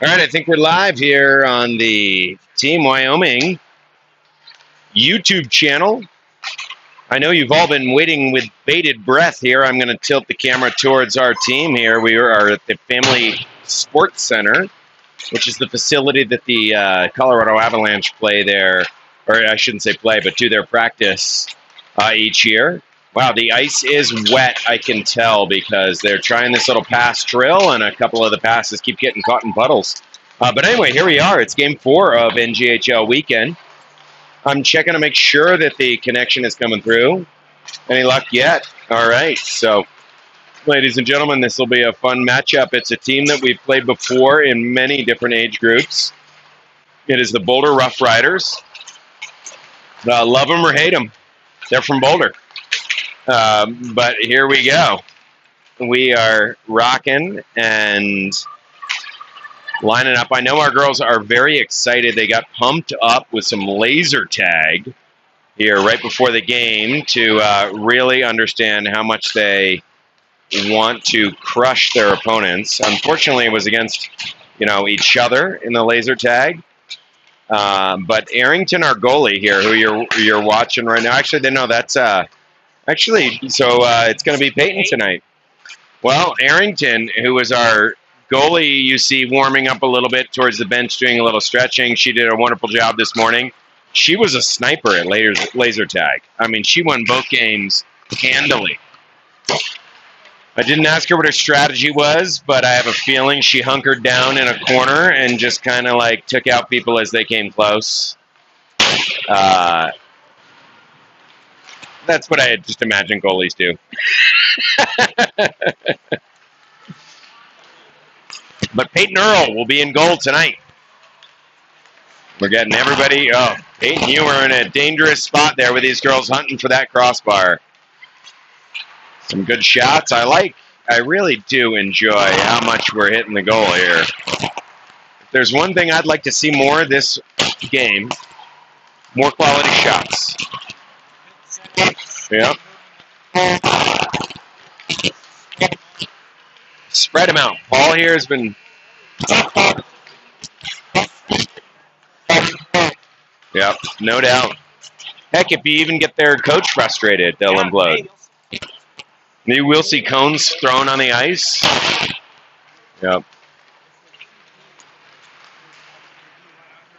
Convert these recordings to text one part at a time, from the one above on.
All right, I think we're live here on the Team Wyoming YouTube channel. I know you've all been waiting with bated breath here. I'm going to tilt the camera towards our team here. We are at the Family Sports Center, which is the facility that the Colorado Avalanche play there, or I shouldn't say play, but do their practice each year. Wow, the ice is wet, I can tell, because they're trying this little pass drill, and a couple of the passes keep getting caught in puddles. But anyway, here we are. It's Game 4 of NGHL weekend. I'm checking to make sure that the connection is coming through. Any luck yet? All right. So, ladies and gentlemen, this will be a fun matchup. It's a team that we've played before in many different age groups. It is the Boulder Rough Riders. Love them or hate them. They're from Boulder. But here we go. We are rocking and lining up. I know our girls are very excited. They got pumped up with some laser tag here right before the game to really understand how much they want to crush their opponents. Unfortunately, it was against each other in the laser tag. But Arrington, our goalie here, who you're watching right now, actually, no, that's it's going to be Peyton tonight. Well, Arrington, who was our goalie, you see warming up a little bit towards the bench, doing a little stretching. She did a wonderful job this morning. She was a sniper at laser tag. I mean, she won both games handily. I didn't ask her what her strategy was, but I have a feeling she hunkered down in a corner and just kind of like took out people as they came close. That's what I just imagine goalies do. But Peyton Earl will be in goal tonight. We're getting everybody. Oh, Peyton, you are in a dangerous spot there with these girls hunting for that crossbar. Some good shots. I really do enjoy how much we're hitting the goal here. If there's one thing I'd like to see more this game, more quality shots. Yep. Spread them out. Paul here has been... Yep, no doubt. Heck, if you even get their coach frustrated, they'll implode. Maybe we'll see cones thrown on the ice. Yep.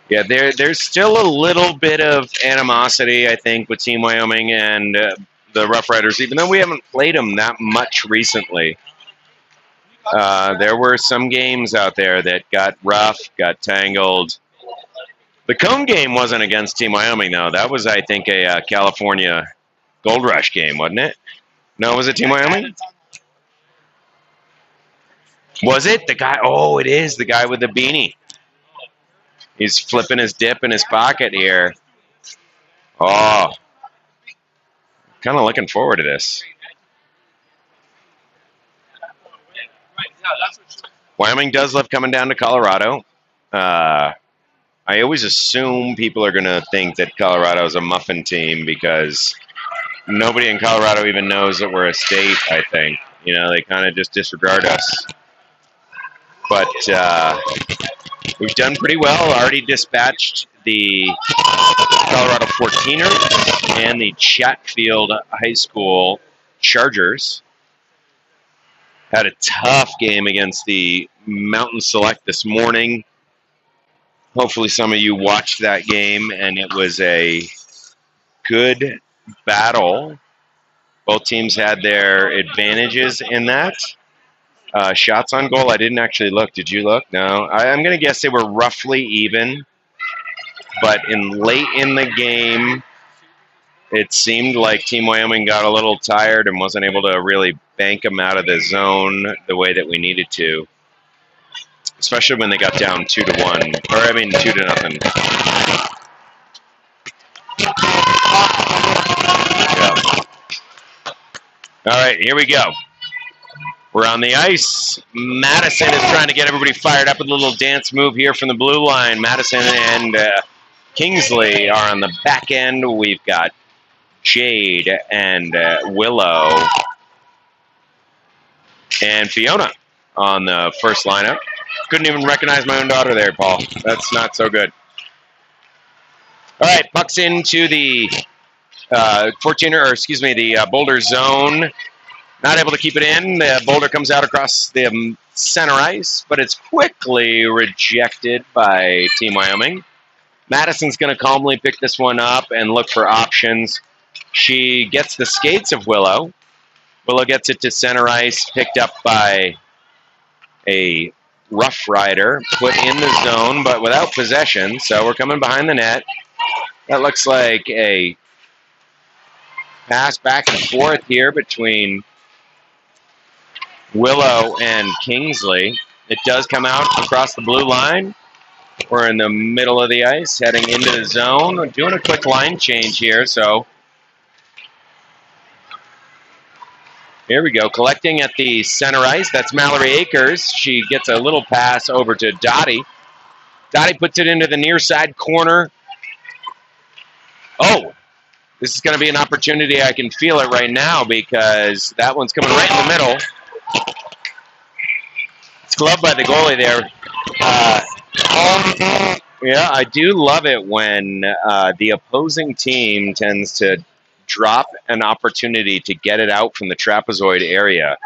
Yeah, there's still a little bit of animosity, I think, with Team Wyoming and the Rough Riders, even though we haven't played them that much recently. There were some games out there that got rough, got tangled. The Cone game wasn't against Team Wyoming, though. That was, I think, a California Gold Rush game, wasn't it? No, was it Team Wyoming? Was it? The guy? Oh, it is. The guy with the beanie. He's flipping his dip in his pocket here. Oh. Kind of looking forward to this. Wyoming does love coming down to Colorado. I always assume people are going to think that Colorado is a muffin team because nobody in Colorado even knows that we're a state, I think. They kind of just disregard us. But we've done pretty well. Already dispatched the Colorado 14ers and the Chatfield High School Chargers. Had a tough game against the Mountain Select this morning. Hopefully some of you watched that game, and it was a good battle. Both teams had their advantages in that. Shots on goal, I didn't actually look. Did you look? No. I'm going to guess they were roughly even. But late in the game, it seemed like Team Wyoming got a little tired and wasn't able to really bank them out of the zone the way that we needed to. Especially when they got down 2-1. Or, 2-0. Yeah. All right, here we go. We're on the ice. Madison is trying to get everybody fired up with a little dance move here from the blue line. Madison and Kingsley are on the back end. We've got Jade and Willow and Fiona on the first lineup. couldn't even recognize my own daughter there, Paul. That's not so good. All right, puck's into the the Boulder zone. Not able to keep it in. The Boulder comes out across the center ice, but it's quickly rejected by Team Wyoming. Madison's going to calmly pick this one up and look for options. She gets the skates of Willow. Willow gets it to center ice, picked up by a Rough Rider, put in the zone, but without possession. So we're coming behind the net. That looks like a pass back and forth here between Willow and Kingsley. It does come out across the blue line. We're in the middle of the ice, heading into the zone. We're doing a quick line change here, so here we go. Collecting at the center ice. That's Mallory Akers. She gets a little pass over to Dottie. Dottie puts it into the near side corner. Oh, this is going to be an opportunity. I can feel it right now because that one's coming right in the middle. It's gloved by the goalie there. Yeah, I do love it when the opposing team tends to drop an opportunity to get it out from the trapezoid area.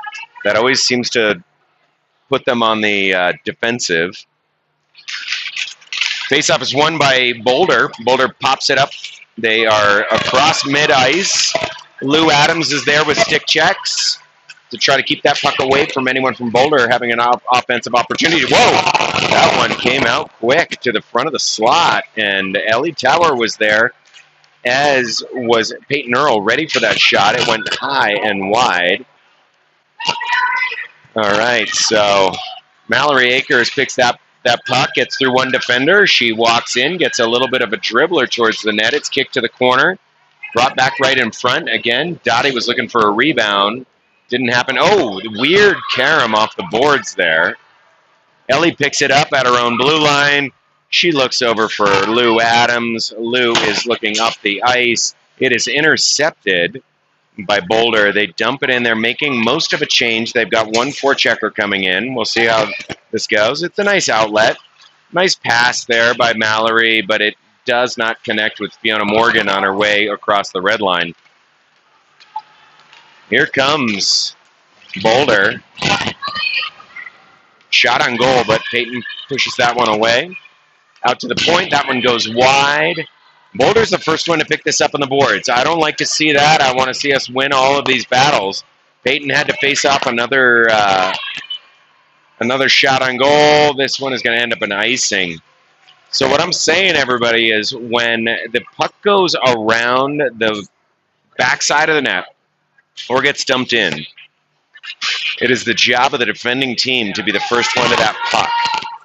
That always seems to put them on the defensive. Faceoff is won by Boulder. Boulder pops it up. They are across mid-ice. Lou Adams is there with stick checks to try to keep that puck away from anyone from Boulder having an offensive opportunity. Whoa! That one came out quick to the front of the slot, and Ellie Tower was there, as was Peyton Earl, ready for that shot. It went high and wide. All right, so Mallory Akers picks that puck, gets through one defender. She walks in, gets a little bit of a dribbler towards the net. It's kicked to the corner, brought back right in front. Again, Dottie was looking for a rebound. Didn't happen. Oh, weird carom off the boards there. Ellie picks it up at her own blue line. She looks over for Lou Adams. Lou is looking up the ice. It is intercepted by Boulder. They dump it in. They're making most of a change. They've got one forechecker coming in. We'll see how this goes. It's a nice outlet. Nice pass there by Mallory, but it does not connect with Fiona Morgan on her way across the red line. Here comes Boulder. Shot on goal, but Peyton pushes that one away. Out to the point. That one goes wide. Boulder's the first one to pick this up on the boards. I don't like to see that. I want to see us win all of these battles. Peyton had to face off another shot on goal. This one is going to end up in icing. So what I'm saying, everybody, is when the puck goes around the backside of the net or gets dumped in, it is the job of the defending team to be the first one to that puck.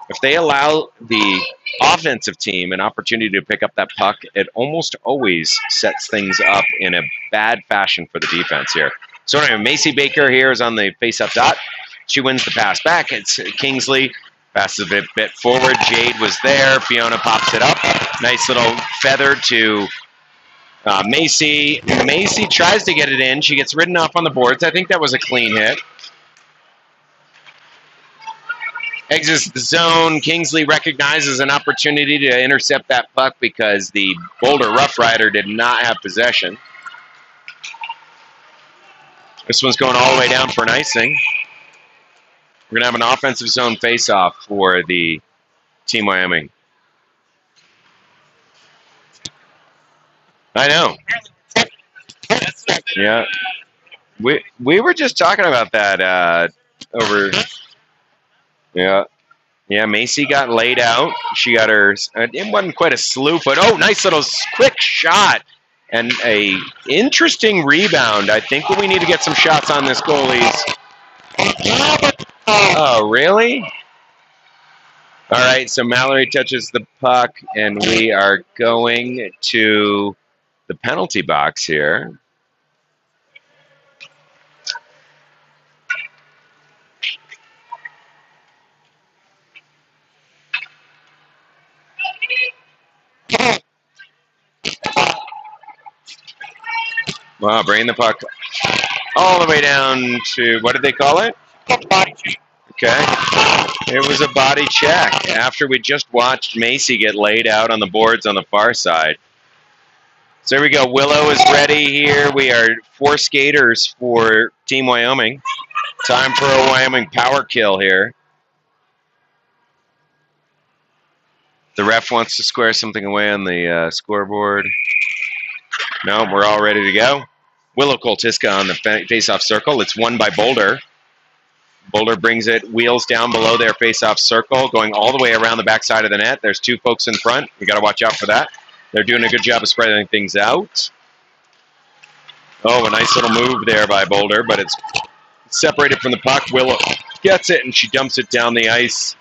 If they allow the offensive team an opportunity to pick up that puck, it almost always sets things up in a bad fashion for the defense here. So anyway, Macy Baker here is on the face-up dot. She wins the pass back. It's Kingsley. Passes a bit forward. Jade was there. Fiona pops it up. Nice little feather to Macy. Macy tries to get it in. She gets ridden off on the boards. I think that was a clean hit. Exits the zone. Kingsley recognizes an opportunity to intercept that puck because the Boulder Rough Rider did not have possession. This one's going all the way down for an icing. We're going to have an offensive zone face-off for the Team Wyoming. I know. Yeah. We were just talking about that over... Yeah. Yeah, Macy got laid out. She got her... It wasn't quite a slew, but... Oh, nice little quick shot. And a interesting rebound. I think we need to get some shots on this, goalies. Oh, really? All right, so Mallory touches the puck, and we are going to the penalty box here. Wow, bringing the puck all the way down to, what did they call it? Okay. It was a body check after we just watched Macy get laid out on the boards on the far side. So here we go. Willow is ready here. We are 4 skaters for Team Wyoming. Time for a Wyoming power kill here. The ref wants to square something away on the scoreboard. No, we're all ready to go. Willow Koltiska on the face-off circle. It's won by Boulder. Boulder brings it, wheels down below their face-off circle, going all the way around the backside of the net. There's 2 folks in front. We got to watch out for that. They're doing a good job of spreading things out. Oh, a nice little move there by Boulder, but it's separated from the puck. Willow gets it, and she dumps it down the ice.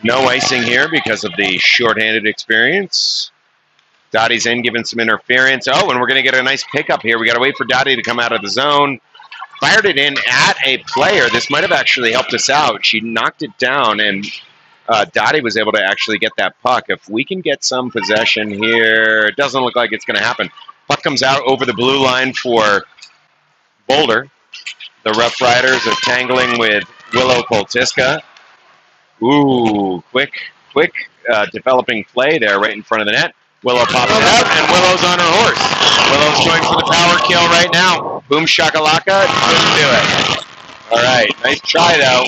No icing here because of the shorthanded experience. Dottie's in, giving some interference. Oh, and we're going to get a nice pickup here. We got to wait for Dottie to come out of the zone. Fired it in at a player. This might have actually helped us out. She knocked it down, and Dottie was able to actually get that puck. If we can get some possession here, it doesn't look like it's going to happen. Puck comes out over the blue line for Boulder. The Rough Riders are tangling with Willow Koltiska. Ooh, quick developing play there right in front of the net. Willow pops it out, and Willow's on her horse. Willow's going for the power kill right now. Boom shakalaka, couldn't do it. All right, nice try though.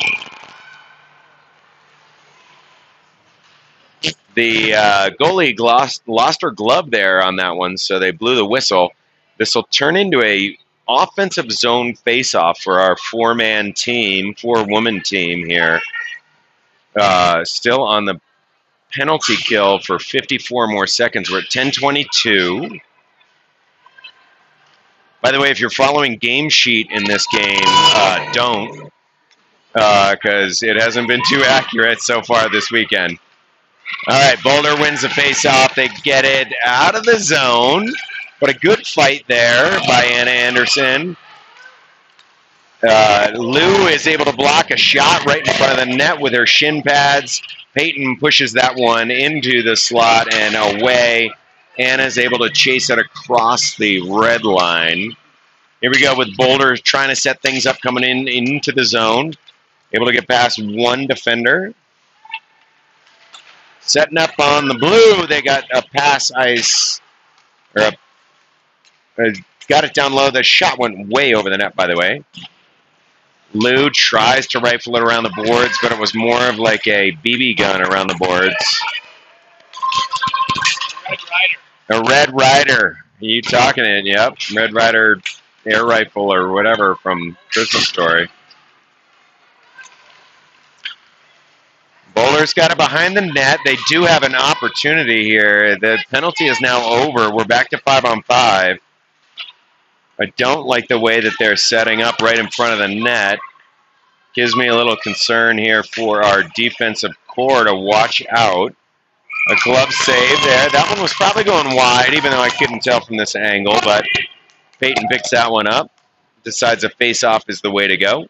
The goalie lost her glove there on that one, so they blew the whistle. This will turn into a offensive zone face-off for our 4-man team, 4-woman team here. Still on the penalty kill for 54 more seconds. We're at 10:22. By the way, if you're following game sheet in this game, don't, because it hasn't been too accurate so far this weekend. All right, Boulder wins the face-off. They get it out of the zone, but a good fight there by Anna Anderson. Lou is able to block a shot right in front of the net with her shin pads. Peyton pushes that one into the slot and away. Anna's able to chase it across the red line. Here we go with Boulder trying to set things up coming into the zone. Able to get past one defender. Setting up on the blue, they got a pass ice, or got it down low. The shot went way over the net, by the way. Lou tries to rifle it around the boards, but it was more of like a BB gun around the boards. A Red Ryder. You talking it? Yep. Red Ryder air rifle or whatever from Christmas Story. Boulder's got it behind the net. They do have an opportunity here. The penalty is now over. We're back to 5-on-5. I don't like the way that they're setting up right in front of the net. Gives me a little concern here for our defensive core to watch out. A glove save there. That one was probably going wide, even though I couldn't tell from this angle, but Peyton picks that one up. Decides a face-off is the way to go.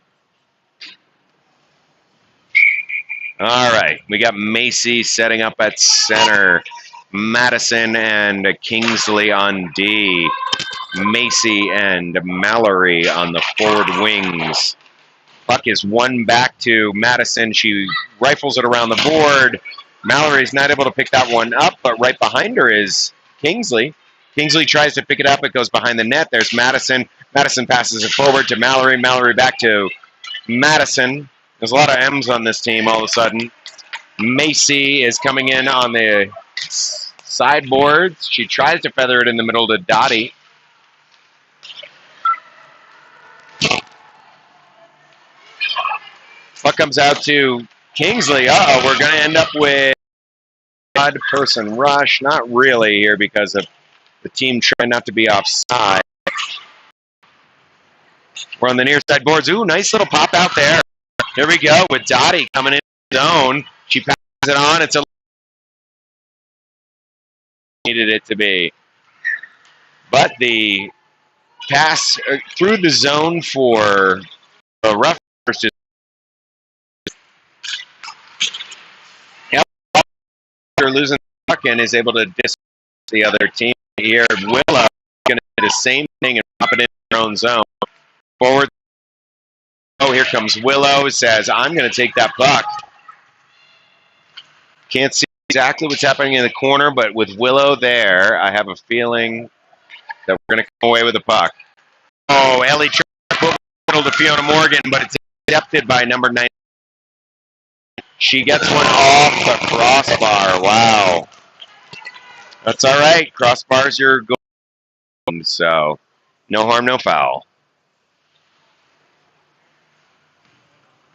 All right, we got Macy setting up at center. Madison and Kingsley on D. Macy and Mallory on the forward wings. Puck is won back to Madison. She rifles it around the board. Mallory's not able to pick that one up, but right behind her is Kingsley. Kingsley tries to pick it up. It goes behind the net. There's Madison. Madison passes it forward to Mallory. Mallory back to Madison. There's a lot of M's on this team all of a sudden. Macy is coming in on the sideboards. She tries to feather it in the middle to Dottie. Puck comes out to Kingsley. Uh-oh, we're going to end up with odd person rush. Not really here because of the team trying not to be offside. We're on the near side boards. Ooh, nice little pop out there. Here we go with Dottie coming in the zone. She passes it on. It's a needed it to be. But the pass through the zone for the Rough Riders. Losing the puck and is able to dismiss the other team here. Willow going to do the same thing and pop it in their own zone. Forward Oh, here comes Willow. Says, I'm going to take that puck. Can't see exactly what's happening in the corner, but with Willow there, I have a feeling that we're going to come away with the puck. Oh, Ellie tried to Fiona Morgan, but it's intercepted by number 9. She gets one off the crossbar. Wow. That's all right. Crossbar's your goal. So, no harm, no foul.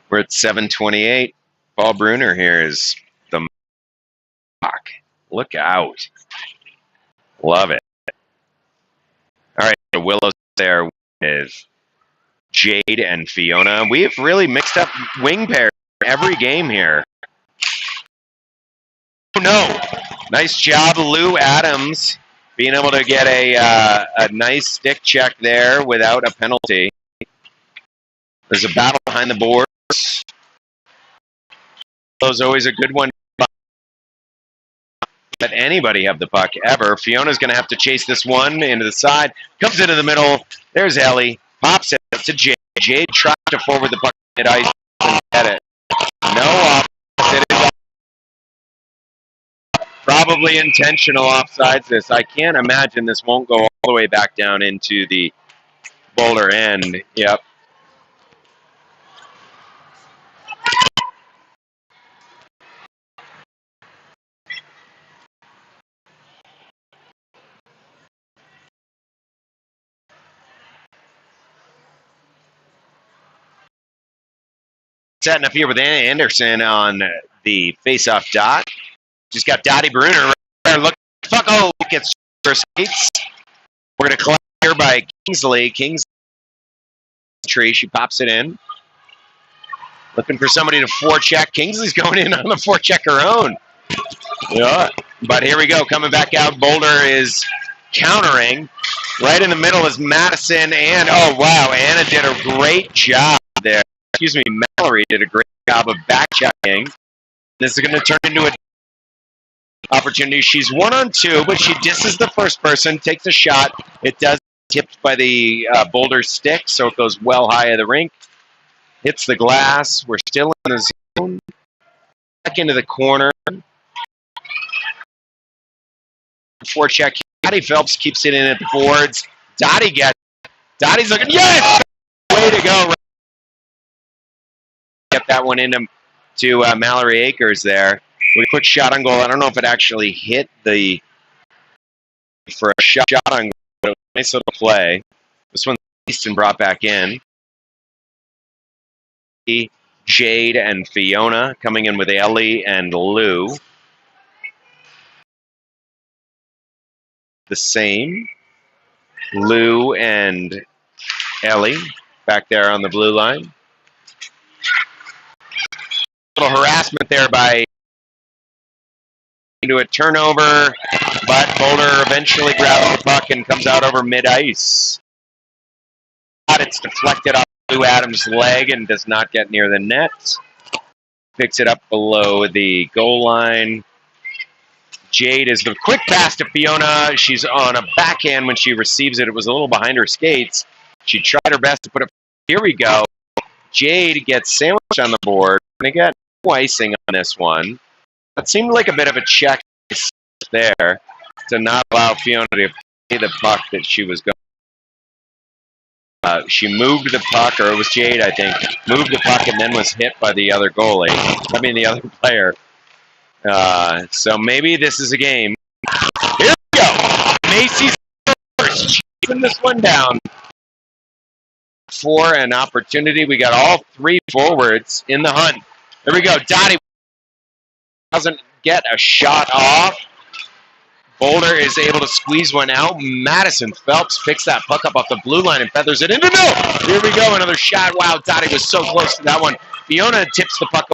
We're at 7:28. Paul Bruner here is the mock. Look out. Love it. All right, the Willow's there with Jade and Fiona. We have really mixed up wing pairs every game here. Oh, no. Nice job, Lou Adams, being able to get a nice stick check there without a penalty. There's a battle behind the boards. That was always a good one. Let anybody have the puck ever. Fiona's going to have to chase this one into the side. Comes into the middle. There's Ellie. Pops it to Jade. Jade tried to forward the puck at ice and get it. No off. It is probably intentional offsides. This. I can't imagine this won't go all the way back down into the Boulder end. Yep. Setting up here with Anna Anderson on the face-off dot. Just got Dottie Bruner right there. Look, fuck, oh, gets her skates. We're going to collect here by Kingsley. Kingsley, she pops it in. Looking for somebody to forecheck. Kingsley's going in on the forecheck her own. Yeah, but here we go. Coming back out. Boulder is countering. Right in the middle is Madison. And, oh, wow, Anna did a great job there. Excuse me, Mallory did a great job of back checking. This is going to turn into an opportunity. She's 1-on-2, but she disses the first person, takes a shot. It does tipped by the Boulder stick, so it goes well high of the rink. Hits the glass. We're still in the zone. Back into the corner. Forecheck. Dottie Phelps keeps it in at the boards. Dottie gets it. Dottie's looking. Yes! Way to go. Get that one into Mallory Akers there. With a quick shot on goal. I don't know if it actually hit the for a shot on goal, but it was a nice little play. This one Easton brought back in. Jade and Fiona coming in with Ellie and Lou. The same. Lou and Ellie back there on the blue line. Little harassment there by into a turnover, but Boulder eventually grabs the puck and comes out over mid-ice. It's deflected off Lou Adams' leg and does not get near the net. Picks it up below the goal line. Jade is the quick pass to Fiona. She's on a backhand when she receives it. It was a little behind her skates. She tried her best to put it. Here we go. Jade gets sandwiched on the board. And they got no icing on this one. That seemed like a bit of a check there to not allow Fiona to play the puck that she was going. She moved the puck, or it was Jade, I think, moved the puck and then was hit by the other goalie. I mean, the other player. So maybe this is a game. Here we go. Macy's first, chasing this one down for an opportunity. We got all three forwards in the hunt. Here we go. Dottie doesn't get a shot off. Boulder is able to squeeze one out. Madison Phelps picks that puck up off the blue line and feathers it into no. Here we go. Another shot. Wow, Dottie was so close to that one. Fiona tips the puck.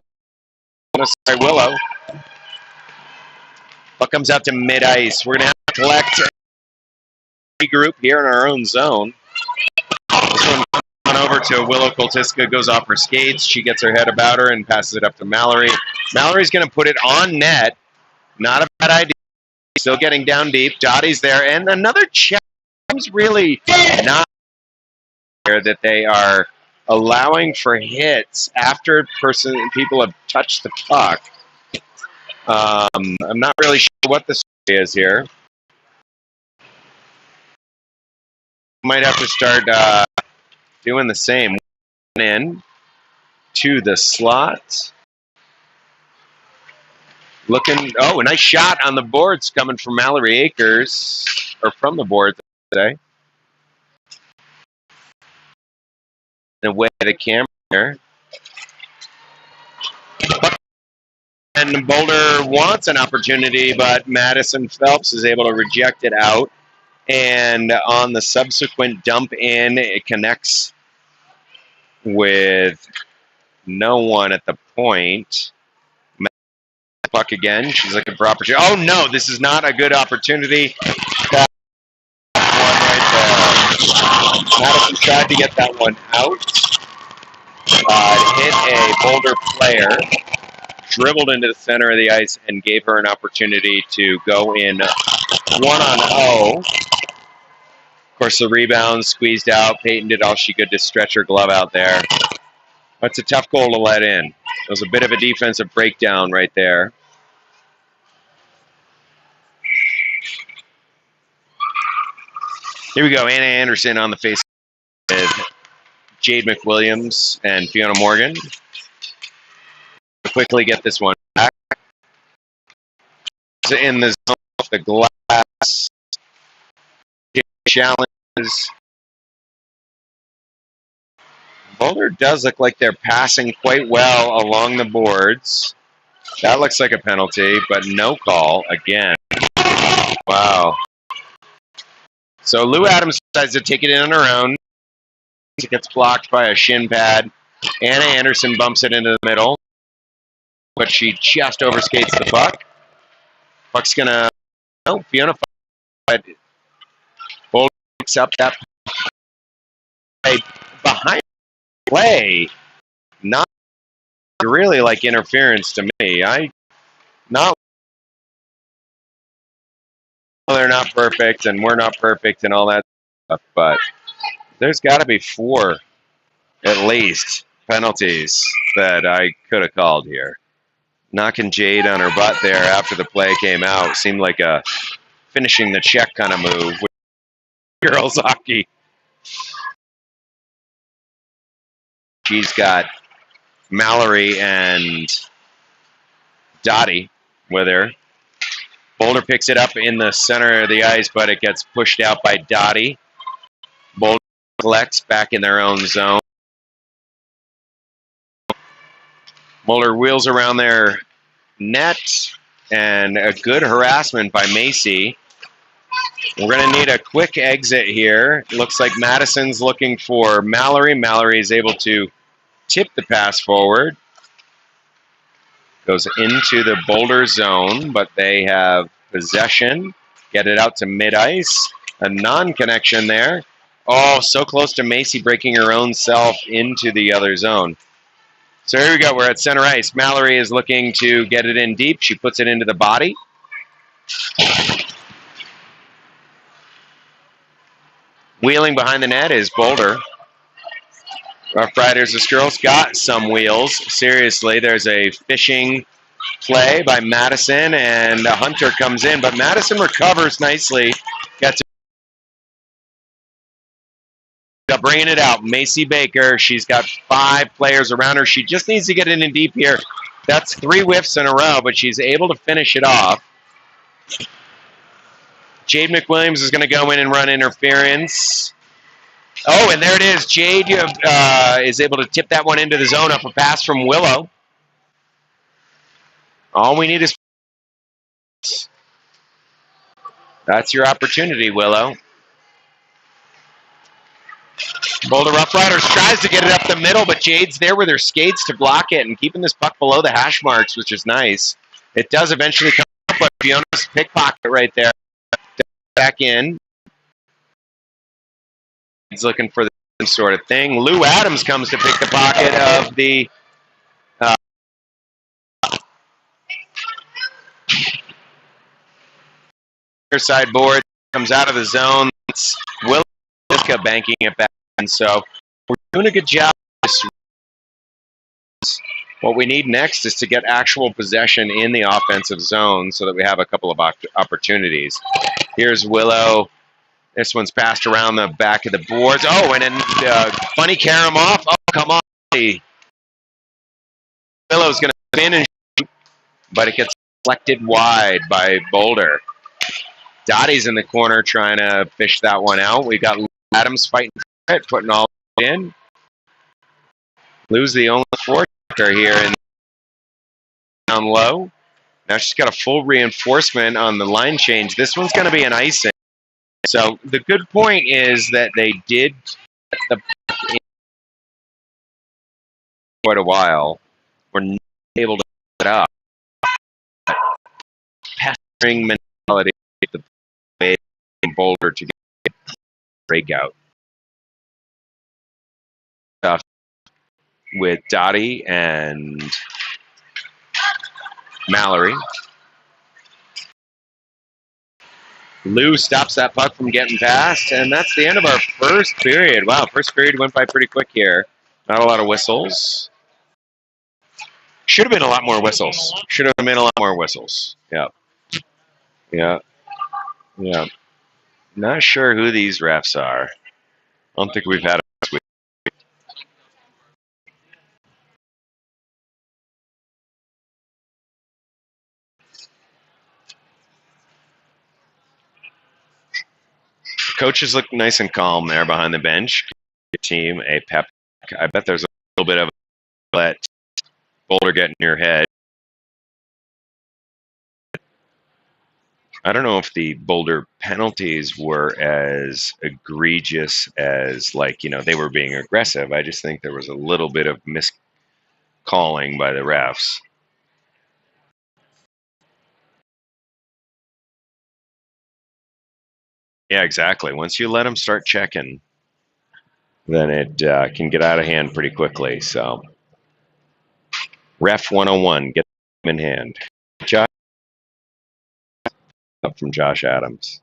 Sorry, Willow. Puck comes out to mid-ice. We're going to have to collect regroup here in our own zone. This one on over to Willow Koltiska, goes off her skates. She gets her head about her and passes it up to Mallory. Mallory's going to put it on net. Not a bad idea. Still getting down deep. Dottie's there. And another check. It's really not there that they are allowing for hits after people have touched the puck. I'm not really sure what the story is here. Might have to start doing the same. In to the slot. Looking, oh, a nice shot on the boards coming from Mallory Akers, or from the boards today. Away the camera here. And Boulder wants an opportunity, but Madison Phelps is able to reject it out. And on the subsequent dump in, it connects with no one at the point. Puck again. She's looking for opportunity. Oh no, this is not a good opportunity. That one right there. Madison tried to get that one out. Hit a Boulder player, dribbled into the center of the ice, and gave her an opportunity to go in 1-on-0. Of course, the rebound squeezed out. Peyton did all she could to stretch her glove out there. That's a tough goal to let in. It was a bit of a defensive breakdown right there. Here we go. Anna Anderson on the face with Jade McWilliams and Fiona Morgan. Quickly get this one back. In the zone off the glass. Challenges. Boulder does look like they're passing quite well along the boards. That looks like a penalty, but no call again. Wow. So Lou Adams decides to take it in on her own. It gets blocked by a shin pad. Anna Anderson bumps it into the middle, but she just overskates the puck. Puck's gonna, oh, Fiona, but Boulder picks up that behind play. Not really like interference to me. They're not perfect, and we're not perfect, and all that stuff, but there's got to be 4, at least, penalties that I could have called here. Knocking Jade on her butt there after the play came out seemed like a finishing the check kind of move with girls hockey. She's got Mallory and Dottie with her. Boulder picks it up in the center of the ice, but it gets pushed out by Dottie. Boulder collects back in their own zone. Boulder wheels around their net, and a good harassment by Macy. We're going to need a quick exit here. Looks like Madison's looking for Mallory. Mallory is able to tip the pass forward. Goes into the Boulder zone, but they have possession. Get it out to mid-ice. A non-connection there. Oh, so close to Macy breaking her own self into the other zone. So here we go. We're at center ice. Mallory is looking to get it in deep. She puts it into the body. Wheeling behind the net is Boulder. Rough Riders, this girl's got some wheels. Seriously, there's a fishing play by Madison, and a Hunter comes in, but Madison recovers nicely. Gets bringing it out. Macy Baker, she's got 5 players around her. She just needs to get it in deep here. That's 3 whiffs in a row, but she's able to finish it off. Jade McWilliams is going to go in and run interference. Oh, and there it is. Jade is able to tip that one into the zone off a pass from Willow. All we need is... That's your opportunity, Willow. Boulder Rough Riders tries to get it up the middle, but Jade's there with her skates to block it and keeping this puck below the hash marks, which is nice. It does eventually come up, but Fiona's pickpocket right there. Back in. He's looking for the same sort of thing. Lou Adams comes to pick the pocket of the side board. Comes out of the zone. It's Will banking it back. And so we're doing a good job What we need next is to get actual possession in the offensive zone so that we have a couple of opportunities. Here's Willow. This one's passed around the back of the boards. Oh, and then funny carom off. Oh, come on. Willow's going to spin and shoot, but it gets deflected wide by Boulder. Dottie's in the corner trying to fish that one out. We got Adams fighting for it, putting all in. Lou's the only four-checker here and down low. Now she's got a full reinforcement on the line change. This one's going to be an icing. So the good point is that they did get the puck in quite a while. We're not able to put it up. Passing mentality, the way in Boulder to get breakout. Stuff with Dottie and Mallory. Lou stops that puck from getting past, and that's the end of our first period. Wow, first period went by pretty quick here. Not a lot of whistles. Should have been a lot more whistles. Should have been a lot more whistles. Yeah. Yeah. Yeah. Not sure who these refs are. I don't think we've had a week. Coaches look nice and calm there behind the bench. Give your team a pep. I bet there's a little bit of a let Boulder get in your head. I don't know if the Boulder penalties were as egregious as, like, you know, they were being aggressive. I just think there was a little bit of miscalling by the refs. Yeah, exactly. Once you let them start checking, then it can get out of hand pretty quickly. So, Ref 101, get them in hand. Josh, up from Josh Adams.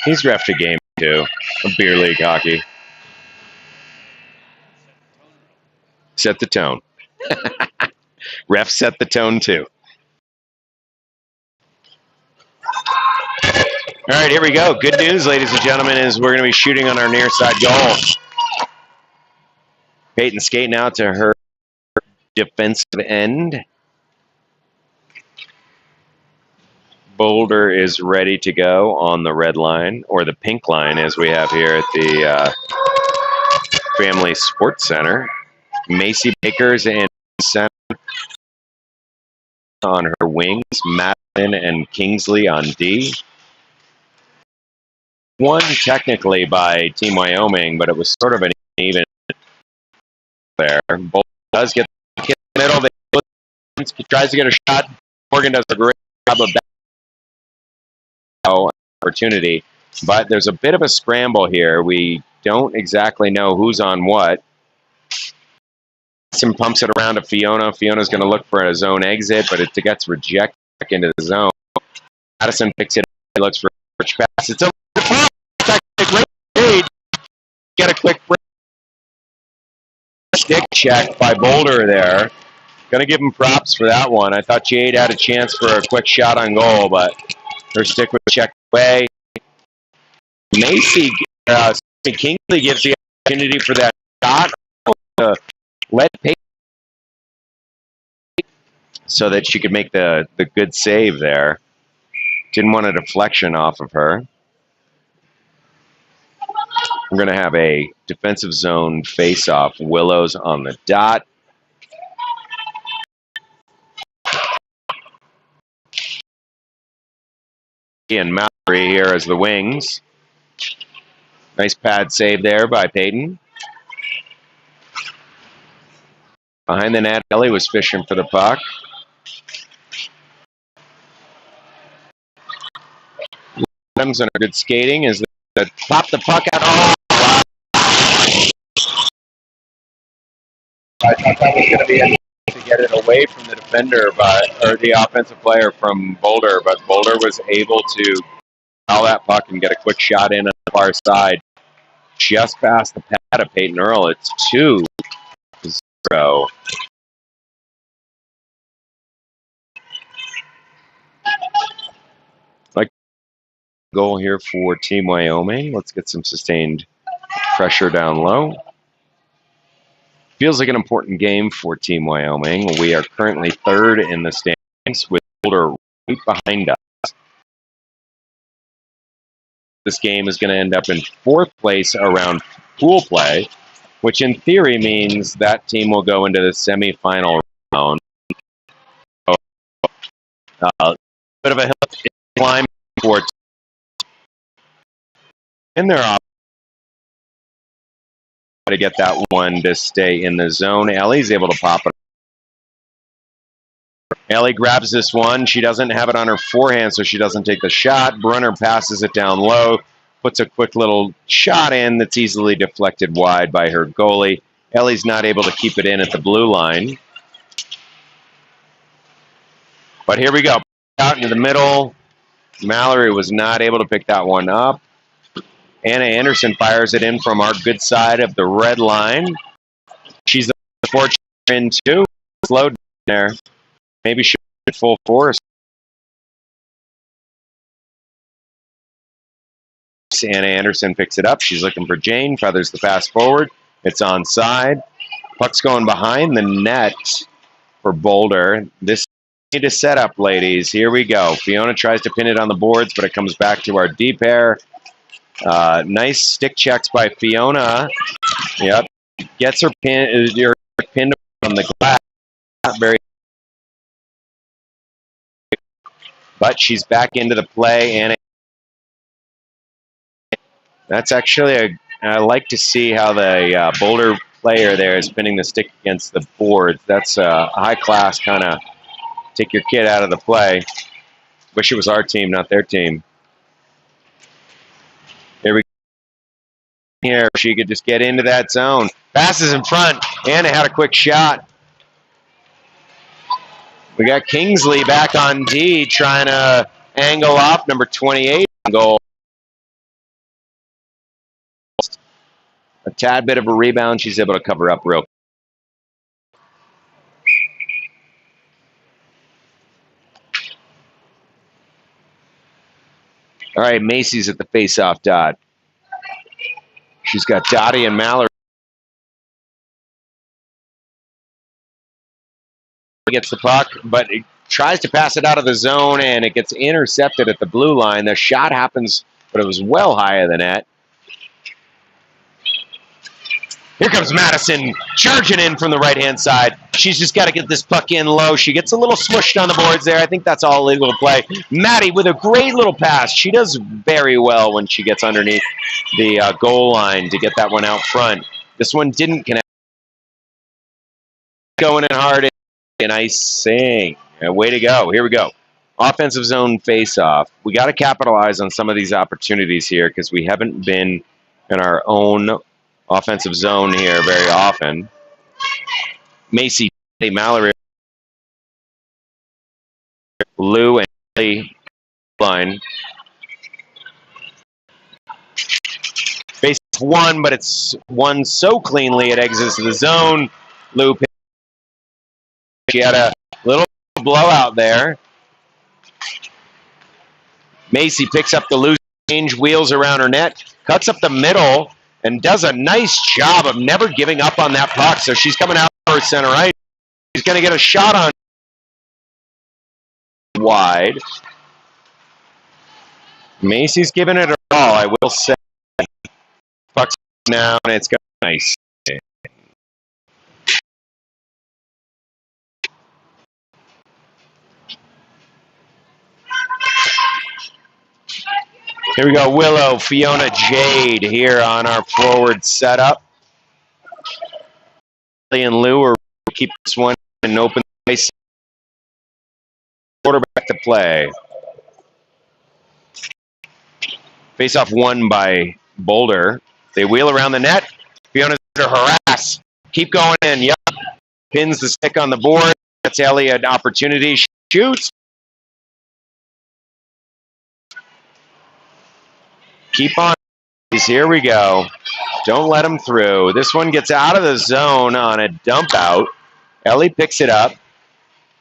He's refed a game too, a beer league hockey. Set the tone. Ref set the tone too. All right, here we go. Good news, ladies and gentlemen, is we're going to be shooting on our near side goal. Peyton skating out to her defensive end. Boulder is ready to go on the red line, or the pink line, as we have here at the Family Sports Center. Macy Baker's in center on her wings. Madeline and Kingsley on D. Won technically by Team Wyoming, but it was sort of an even there. Boulder does get in the middle. He tries to get a shot. Morgan does a great job of opportunity, but there's a bit of a scramble here. We don't exactly know who's on what. Some pumps it around to Fiona. Fiona's going to look for a zone exit, but it gets rejected back into the zone. Madison picks it up. He looks for a pass. It's a great lead. Get a quick break. Stick check by Boulder there. Going to give him props for that one. I thought Jade had a chance for a quick shot on goal, but her stick was checked away. Macy Kingsley gives the opportunity for that shot. Let Peyton so that she could make the good save there. Didn't want a deflection off of her. We're going to have a defensive zone face-off. Willow's on the dot. And Mallory here as the wings. Nice pad save there by Peyton. Behind the net, Ellie was fishing for the puck. Adams and a good skating is the pop the puck out. Oh! I thought that was going to be a to get it away from the defender, or the offensive player from Boulder, but Boulder was able to foul that puck and get a quick shot in on the far side. Just past the pad of Peyton Earl. It's 2 0. Like goal here for Team Wyoming. Let's get some sustained pressure down low. Feels like an important game for Team Wyoming. We are currently 3rd in the standings with Boulder right behind us. This game is going to end up in 4th place around pool play, which in theory means that team will go into the semifinal round. Bit of a hill climb for in their op to get that one to stay in the zone. Ellie's able to pop it. Ellie grabs this one. She doesn't have it on her forehand, so she doesn't take the shot. Brunner passes it down low, puts a quick little shot in that's easily deflected wide by her goalie. Ellie's not able to keep it in at the blue line. But here we go. Out into the middle. Mallory was not able to pick that one up. Anna Anderson fires it in from our good side of the red line. She's the fortune in too. Slow down there. Maybe she should full force. Anna Anderson picks it up. She's looking for Jane. Feathers the pass forward. It's onside. Puck's going behind the net for Boulder. This need to set up, ladies. Here we go. Fiona tries to pin it on the boards, but it comes back to our D pair. Nice stick checks by Fiona. Yep. Gets her pinned on the glass. Not very. But she's back into the play, and that's actually I like to see how the Boulder player there is pinning the stick against the boards. That's a high-class kind of take your kid out of the play. Wish it was our team, not their team. Here we go. Here, she could just get into that zone. Passes in front. Anna had a quick shot. We got Kingsley back on D trying to angle up. Number 28 goal. A tad bit of a rebound. She's able to cover up real quick. All right, Macy's at the face-off dot. She's got Dottie and Mallory. Gets the puck, but it tries to pass it out of the zone, and it gets intercepted at the blue line. The shot happens, but it was well high of the net. Here comes Madison charging in from the right-hand side. She's just got to get this puck in low. She gets a little smushed on the boards there. I think that's all legal to play. Maddie with a great little pass. She does very well when she gets underneath the goal line to get that one out front. This one didn't connect. Going in hard and icing. Way to go. Here we go. Offensive zone face-off. We got to capitalize on some of these opportunities here because we haven't been in our own offensive zone here very often. Macy, Mallory, Lou, and Lee line. Face one, but it's won so cleanly it exits the zone. Lou, she had a little blowout there. Macy picks up the loose change, wheels around her net, cuts up the middle, and does a nice job of never giving up on that puck. So she's coming out for center ice. She's going to get a shot on wide. Macy's giving it her all, I will say. Puck's now, and it's got nice. Here we go, Willow, Fiona, Jade here on our forward setup. Lee and Lou are keep this one in open space. Quarterback to play. Face-off won by Boulder. They wheel around the net. Fiona's to harass. Keep going in. Yep. Pins the stick on the board. That's Ellie an opportunity. She shoots. Keep on. Here we go. Don't let him through. This one gets out of the zone on a dump out. Ellie picks it up.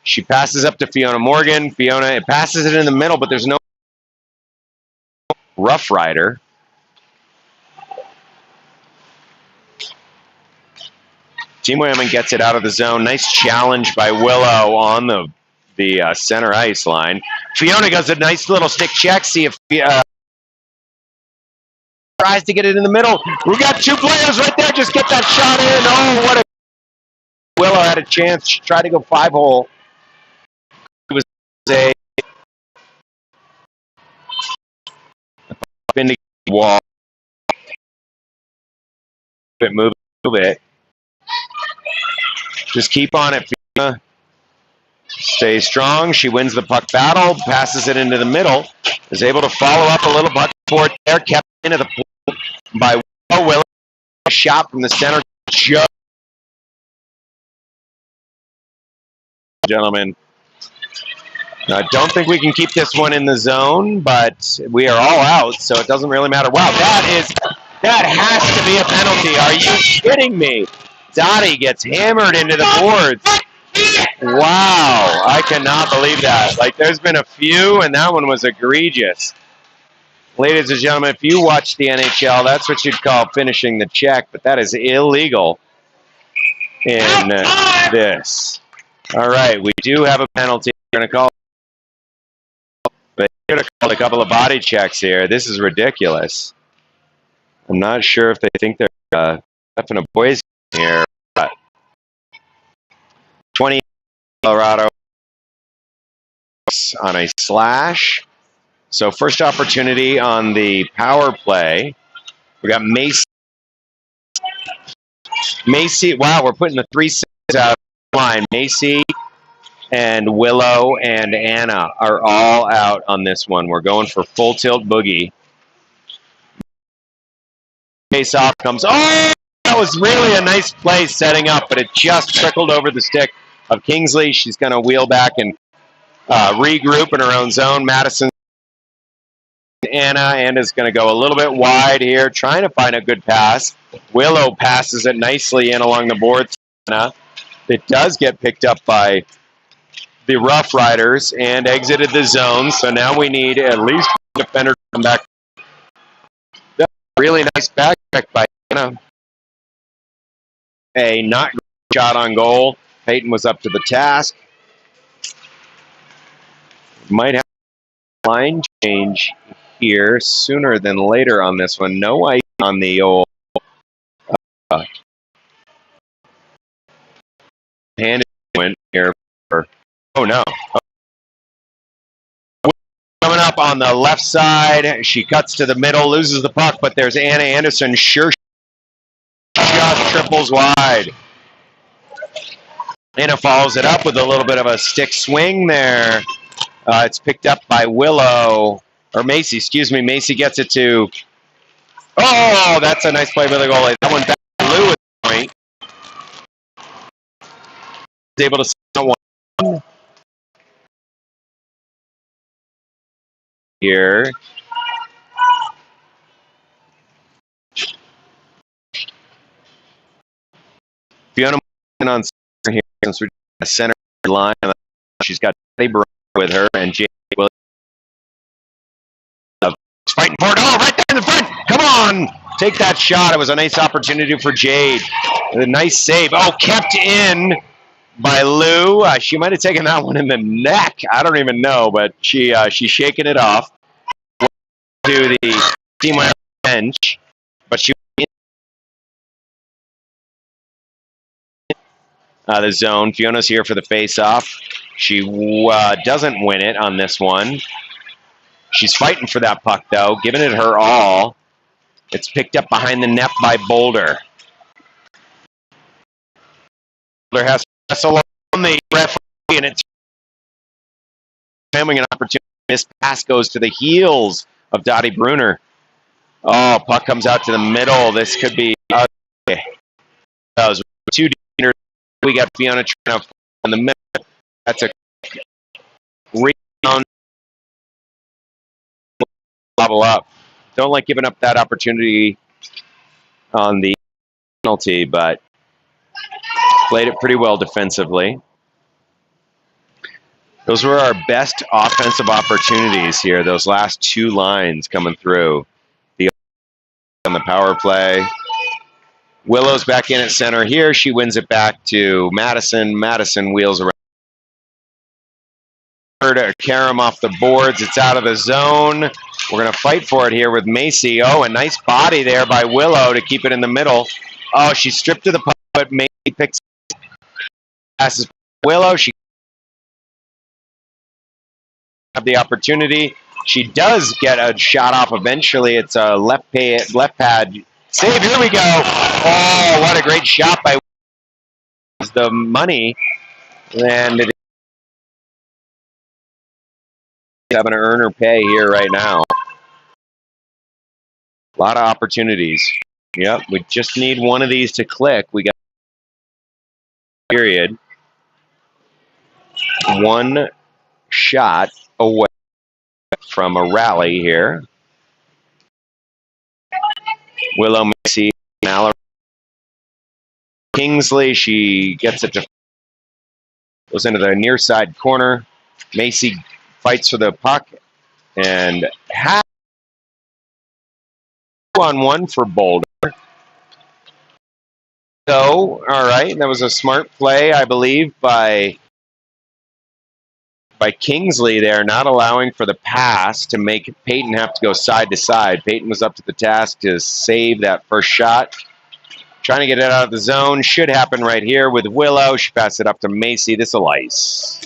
She passes up to Fiona Morgan. Fiona passes it in the middle, but there's no Rough Rider. Team Wyoming gets it out of the zone. Nice challenge by Willow on the center ice line. Fiona does a nice little stick check. See if tries to get it in the middle. We got two players right there. Just get that shot in. Oh, what a Willow had a chance. She tried to go 5-hole. It was a into wall. Move it. Just keep on it, Fiona. Stay strong. She wins the puck battle. Passes it into the middle. Is able to follow up a little puck forward there. Kept into the pool by Willow. Shot from the center. Gentlemen, I don't think we can keep this one in the zone, but we are all out, so it doesn't really matter. Wow, that has to be a penalty. Are you kidding me? Dottie gets hammered into the boards. Wow, I cannot believe that. Like, there's been a few, and that one was egregious. Ladies and gentlemen, if you watch the NHL, that's what you'd call finishing the check, but that is illegal in this. All right, we do have a penalty. We're going to call, but we're going to call a couple of body checks here. This is ridiculous. I'm not sure if they think they're effing a boys here, but 20 Colorado on a slash. So first opportunity on the power play. We got Macy. Wow, we're putting the 3 out of the line. Macy and Willow and Anna are all out on this one. We're going for full tilt boogie. Face off comes. Oh, that was really a nice play setting up, but it just trickled over the stick of Kingsley. She's going to wheel back and regroup in her own zone. Madison. Anna's going to go a little bit wide here, trying to find a good pass. Willow passes it nicely in along the boards. It does get picked up by the Rough Riders and exited the zone. So now we need at least one defender to come back. Really nice back check by Anna. A not great shot on goal. Peyton was up to the task. Might have a line change here sooner than later on this one. No ice on the old hand went here. Oh no. Coming up on the left side. She cuts to the middle, loses the puck, but there's Anna Anderson. Sure shot triples wide. Anna follows it up with a little bit of a stick swing there. It's picked up by Willow. Or Macy, excuse me. Macy gets it to... Oh, that's a nice play by the goalie. That one back to Lou at the point. He's able to send one here. Fiona on center here since we're a center line. She's got Teddy Barone with her and Jade Williams. Fighting for it. Oh, right there in the front. Come on. Take that shot. It was a nice opportunity for Jade. A nice save. Oh, kept in by Lou. She might have taken that one in the neck. I don't even know, but she's shaking it off to the team bench. But she the zone. Fiona's here for the face-off. She doesn't win it on this one. She's fighting for that puck, though, giving it her all. It's picked up behind the net by Boulder. Boulder has to wrestle on the referee, and it's having an opportunity. This pass goes to the heels of Dottie Bruner. Oh, puck comes out to the middle. This could be... That was two deep. We got Fiona trying to in the middle. That's a rebound. Level up. Don't like giving up that opportunity on the penalty, but played it pretty well defensively. Those were our best offensive opportunities here, those last two lines coming through. The on the power play. Willow's back in at center here. She wins it back to Madison. Madison wheels around to Karam off the boards. It's out of the zone. We're going to fight for it here with Macy. Oh, a nice body there by Willow to keep it in the middle. Oh, she stripped to the puck, but Macy picks passes Willow. She have the opportunity. She does get a shot off eventually. It's a left pad save. Here we go. Oh, what a great shot by the money. And it is having to earn her pay here right now. A lot of opportunities. Yep, we just need one of these to click. We got period. One shot away from a rally here. Willow, Macy, Mallory. Kingsley, she gets it to goes into the near side corner. Macy fights for the puck and half on one for Boulder. So, all right, that was a smart play, I believe, by Kingsley there, not allowing for the pass to make Peyton have to go side to side. Peyton was up to the task to save that first shot. Trying to get it out of the zone. Should happen right here with Willow. She passed it up to Macy. This will ice.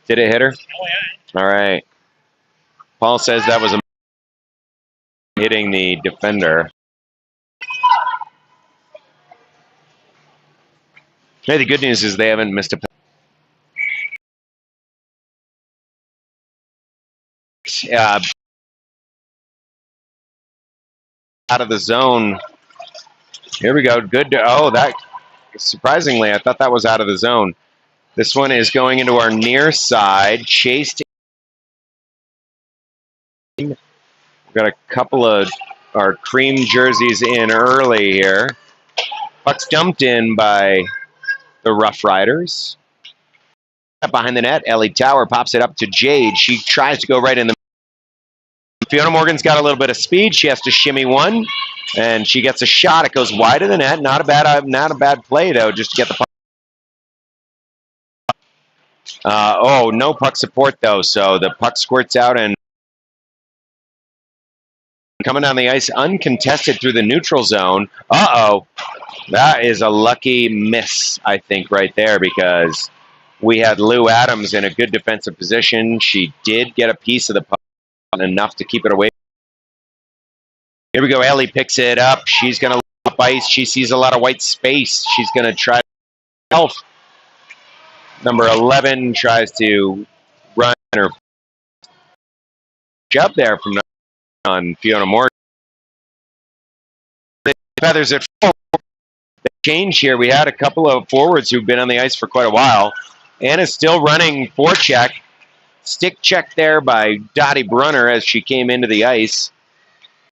Did it hit her? All right. Paul says that was a hitting the defender. Hey, the good news is they haven't missed a out of the zone. Here we go. Good. Oh, that surprisingly, I thought that was out of the zone. This one is going into our near side. Chased. We've got a couple of our cream jerseys in early here. Puck's dumped in by the Rough Riders. Behind the net, Ellie Tower pops it up to Jade. She tries to go right in the. Fiona Morgan's got a little bit of speed. She has to shimmy one, and she gets a shot. It goes wide of the net. Not a bad play though, just to get the puck. Oh, no puck support though, so the puck squirts out and coming down the ice uncontested through the neutral zone. Uh-oh. That is a lucky miss, I think, right there, because we had Lou Adams in a good defensive position. She did get a piece of the puck, enough to keep it away. Here we go. Ellie picks it up. She's going to loop ice. She sees a lot of white space. She's going to try herself. Number 11 tries to run her jump there from on Fiona Morgan. Feathers it forward. Change here. We had a couple of forwards who've been on the ice for quite a while. Anna's still running forecheck. Stick check there by Dottie Brunner as she came into the ice.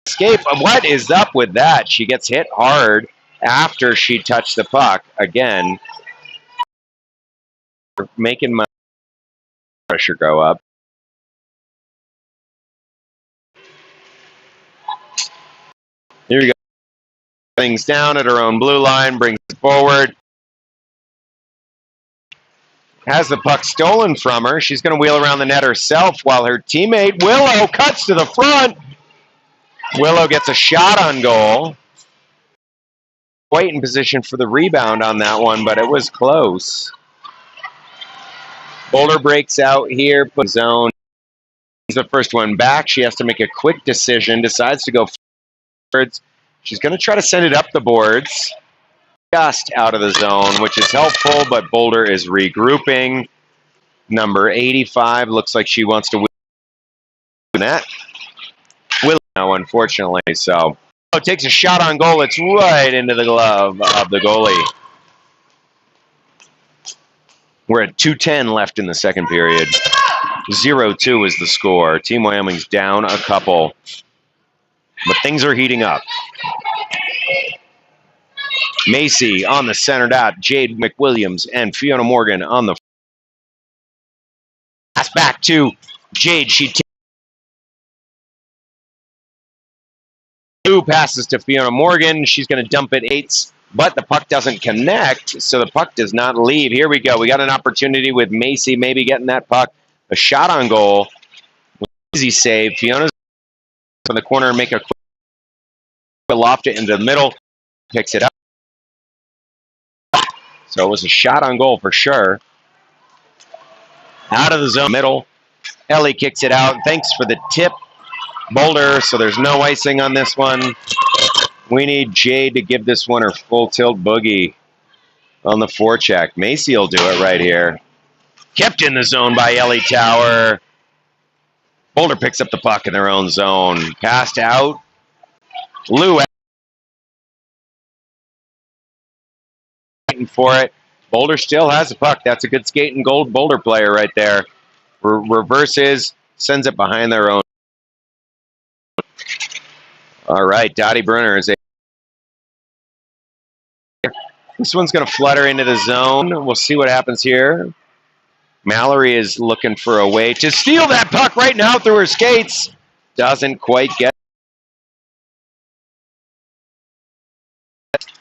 Escape. What is up with that? She gets hit hard after she touched the puck. Again, making my pressure go up. Here we go. Things down at her own blue line, brings it forward. Has the puck stolen from her. She's going to wheel around the net herself while her teammate Willow cuts to the front. Willow gets a shot on goal. Quite in position for the rebound on that one, but it was close. Boulder breaks out here, puts zone. He's the first one back. She has to make a quick decision, decides to go forwards. She's going to try to send it up the boards. Just out of the zone, which is helpful, but Boulder is regrouping. Number 85 looks like she wants to win that. Will now, unfortunately. So, takes a shot on goal. It's right into the glove of the goalie. We're at 2:10 left in the second period. 0-2 is the score. Team Wyoming's down a couple, but things are heating up. Macy on the center dot. Jade McWilliams and Fiona Morgan on the pass back to Jade. She takes 2 passes to Fiona Morgan. She's going to dump it 8s, but the puck doesn't connect, so the puck does not leave. Here we go. We got an opportunity with Macy maybe getting that puck. A shot on goal. Easy save. Fiona's in the corner and make a quick loft it into the middle. Picks it up. So it was a shot on goal for sure. Out of the zone, middle. Ellie kicks it out. Thanks for the tip, Boulder. So there's no icing on this one. We need Jade to give this one her full tilt boogie on the forecheck. Macy will do it right here. Kept in the zone by Ellie Tower. Boulder picks up the puck in their own zone. Passed out. Lou for it. Boulder still has the puck. That's a good skating gold Boulder player right there. Reverses, sends it behind their own. All right, Dottie Brunner is this one's going to flutter into the zone. We'll see what happens here. Mallory is looking for a way to steal that puck right now through her skates. Doesn't quite get.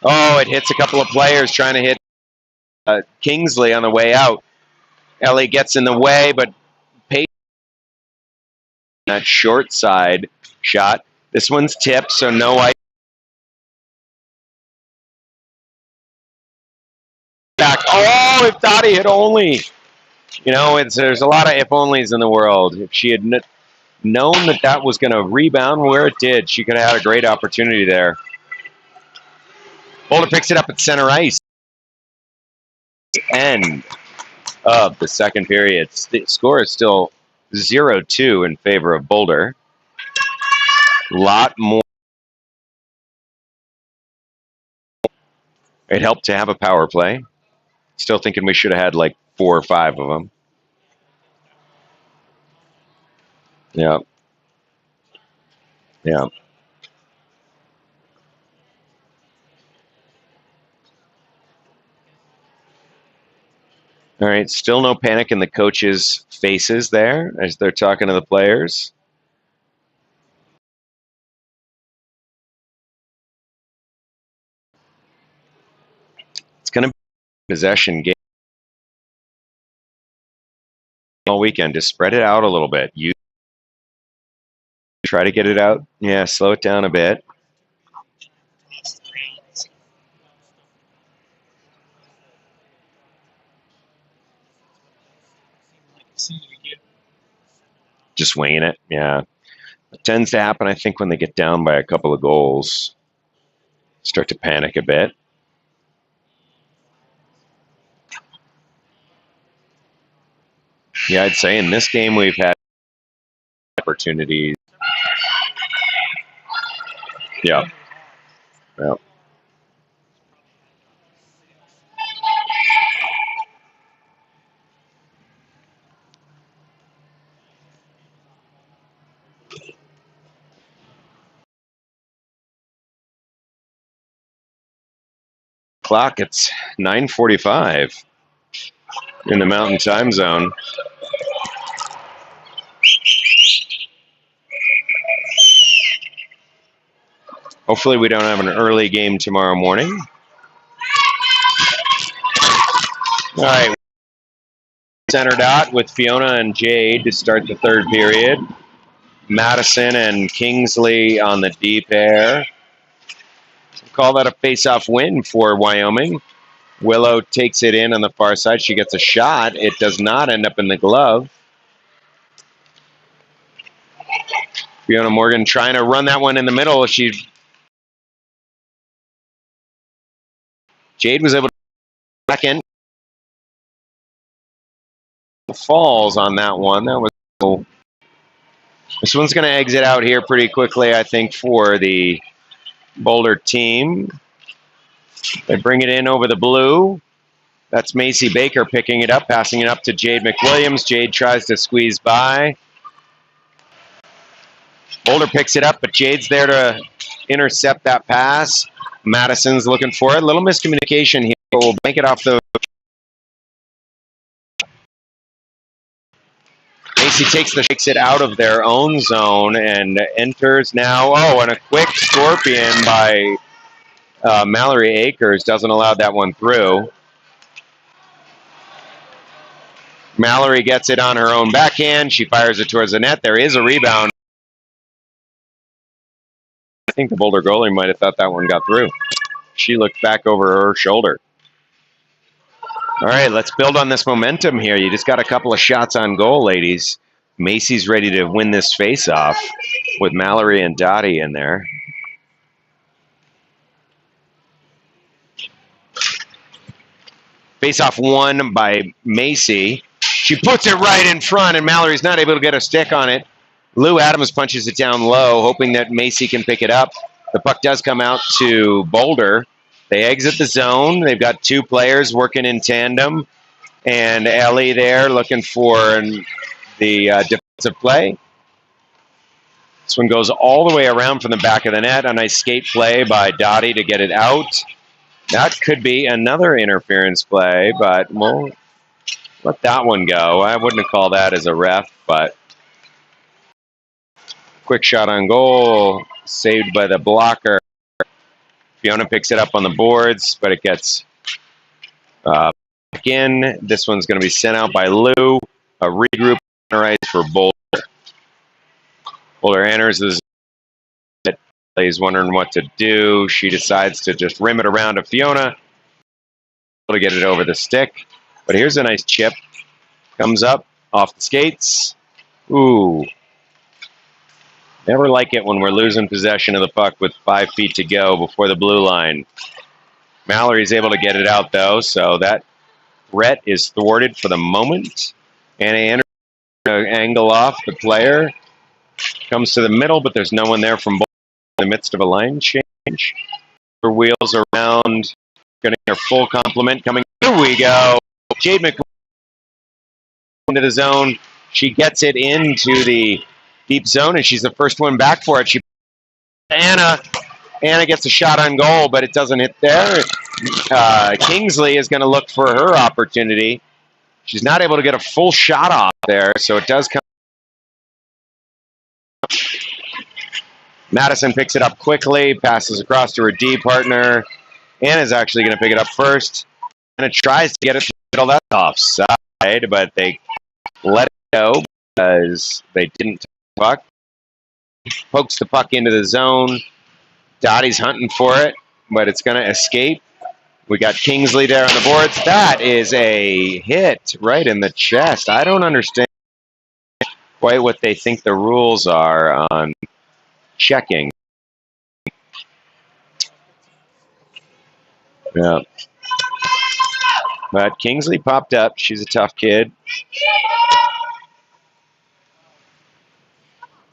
Oh, it hits a couple of players trying to hit Kingsley on the way out. Ellie gets in the way, but that short side shot. This one's tipped, so no ice. Back. Oh, if Dottie had only. You know, there's a lot of if-onlys in the world. If she had known that that was going to rebound where it did, she could have had a great opportunity there. Boulder picks it up at center ice. End of the second period. The score is still 0-2 in favor of Boulder. A lot more. It helped to have a power play. Still thinking we should have had like 4 or 5 of them. Yeah. Yeah. All right, still no panic in the coaches' faces there as they're talking to the players. It's going to be a possession game all weekend. Just spread it out a little bit. You try to get it out. Yeah, slow it down a bit. Just winging it, yeah. It tends to happen, I think, when they get down by a couple of goals. Start to panic a bit. Yeah, I'd say in this game we've had opportunities. Yeah. Yeah. Clock, it's 9:45 in the Mountain Time Zone. Hopefully we don't have an early game tomorrow morning. All right. Center dot with Fiona and Jade to start the third period. Madison and Kingsley on the D pair. Call that a face-off win for Wyoming. Willow takes it in on the far side. She gets a shot. It does not end up in the glove. Fiona Morgan trying to run that one in the middle. Jade was able to back in. Falls on that one. That was cool. This one's going to exit out here pretty quickly, I think, for the Boulder team. They bring it in over the blue. That's Macy Baker picking it up, passing it up to Jade McWilliams. Jade tries to squeeze by. Boulder picks it up, but Jade's there to intercept that pass. Madison's looking for it. A little miscommunication here. We'll bank it off the... Macy takes it out of their own zone and enters now. Oh, and a quick scorpion by Mallory Akers doesn't allow that one through. Mallory gets it on her own backhand. She fires it towards the net. There is a rebound. I think the Boulder goalie might have thought that one got through. She looked back over her shoulder. All right, let's build on this momentum here. You just got a couple of shots on goal, ladies. Macy's ready to win this face-off with Mallory and Dottie in there. Face-off won by Macy. She puts it right in front, and Mallory's not able to get a stick on it. Lou Adams punches it down low, hoping that Macy can pick it up. The puck does come out to Boulder. They exit the zone. They've got two players working in tandem. And Ellie there looking for the defensive play. This one goes all the way around from the back of the net. A nice skate play by Dottie to get it out. That could be another interference play, but we'll let that one go. I wouldn't have called that as a ref, but quick shot on goal, saved by the blocker. Fiona picks it up on the boards, but it gets back in. This one's going to be sent out by Lou. A regroup for Boulder. Boulder enters the zone. He's wondering what to do. She decides to just rim it around to Fiona to get it over the stick. But here's a nice chip. Comes up off the skates. Ooh. Never like it when we're losing possession of the puck with 5 feet to go before the blue line. Mallory's able to get it out, though, so that threat is thwarted for the moment. Anna Anderson angle off the player. Comes to the middle, but there's no one there from Boulder in the midst of a line change. Her wheels around, getting her full complement coming. Here we go. Jade McWilliams into the zone. She gets it into the deep zone, and she's the first one back for it. Anna gets a shot on goal, but it doesn't hit there. Kingsley is going to look for her opportunity. She's not able to get a full shot off there, so it does come. Madison picks it up quickly, passes across to her D partner. Anna's actually going to pick it up first. Anna tries to get it to the middle. That's offside, but they let it go because they didn't touch the puck. Pokes the puck into the zone. Dottie's hunting for it, but it's going to escape. We got Kingsley there on the boards. That is a hit right in the chest. I don't understand quite what they think the rules are on checking. Yeah. But Kingsley popped up. She's a tough kid.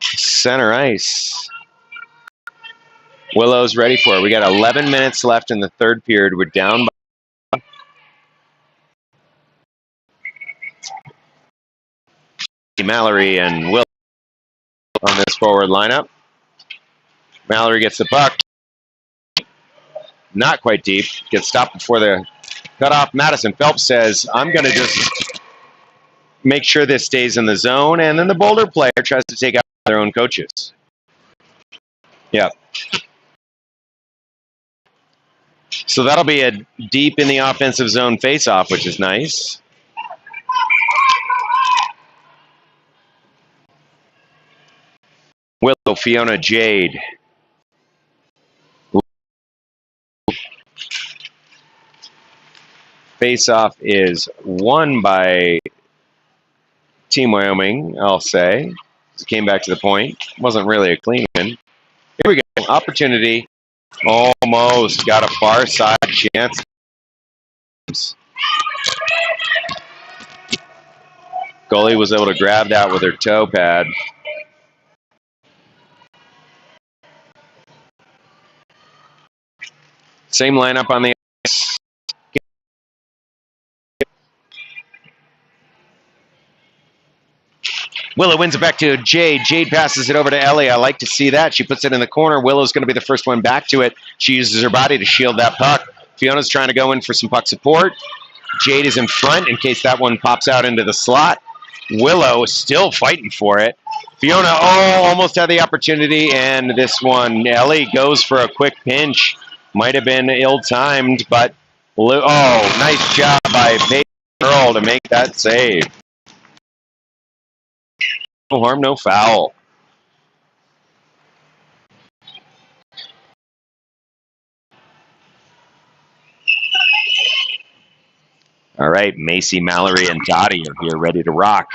Center ice. Willow's ready for it. We got 11 minutes left in the third period. We're down by Mallory and Willow on this forward lineup. Mallory gets the puck. Not quite deep. Gets stopped before the cutoff. Madison Phelps says, I'm going to just make sure this stays in the zone. And then the Boulder player tries to take out their own coaches. Yeah. So that'll be a deep in the offensive zone face-off, which is nice. Willow, Fiona, Jade. Face-off is won by Team Wyoming, I'll say. It came back to the point. Wasn't really a clean win. Here we go. Opportunity. Almost got a far side chance. Goalie was able to grab that with her toe pad. Same lineup on the ice. Willow wins it back to Jade. Jade passes it over to Ellie. I like to see that. She puts it in the corner. Willow's going to be the first one back to it. She uses her body to shield that puck. Fiona's trying to go in for some puck support. Jade is in front in case that one pops out into the slot. Willow is still fighting for it. Fiona, almost had the opportunity, and this one, Ellie goes for a quick pinch. Might have been ill-timed, but nice job by Peyton Earl to make that save. No harm, no foul. All right, Macy, Mallory, and Dottie are here ready to rock.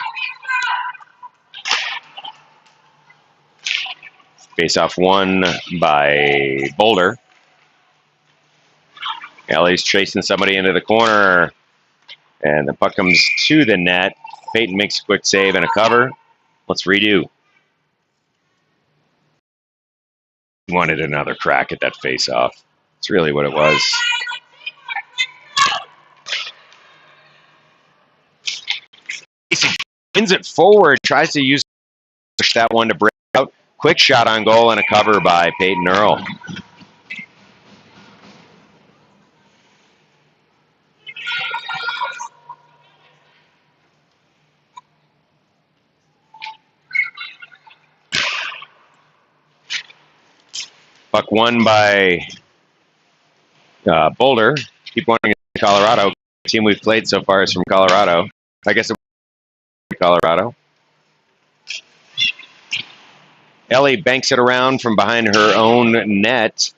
Face-off won by Boulder. Ellie's chasing somebody into the corner, and the puck comes to the net. Peyton makes a quick save and a cover. Let's redo. Wanted another crack at that face-off. That's really what it was. Spins it forward, tries to use that one to break out. Quick shot on goal and a cover by Peyton Earl. Puck won by Boulder. Keep wanting to Colorado. The team we've played so far is from Colorado. I guess it's Colorado. Ellie banks it around from behind her own net,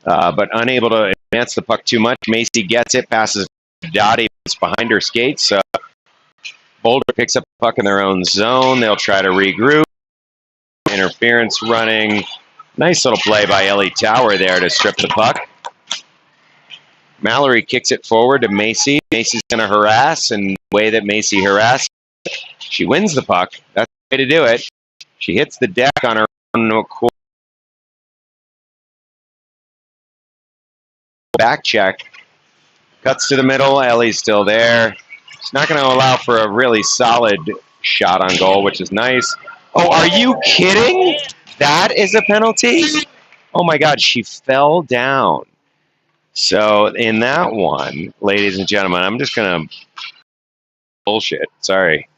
but unable to advance the puck too much. Macy gets it, passes Dottie behind her skates. Boulder picks up the puck in their own zone. They'll try to regroup. Interference running. Nice little play by Ellie Tower there to strip the puck. Mallory kicks it forward to Macy. Macy's going to harass, and the way that Macy harasses, she wins the puck. That's the way to do it. She hits the deck on her own back check. Cuts to the middle. Ellie's still there. She's not going to allow for a really solid shot on goal, which is nice. Oh, are you kidding? That is a penalty? Oh, my God. She fell down. So in that one, ladies and gentlemen, I'm just going to bullshit. Sorry.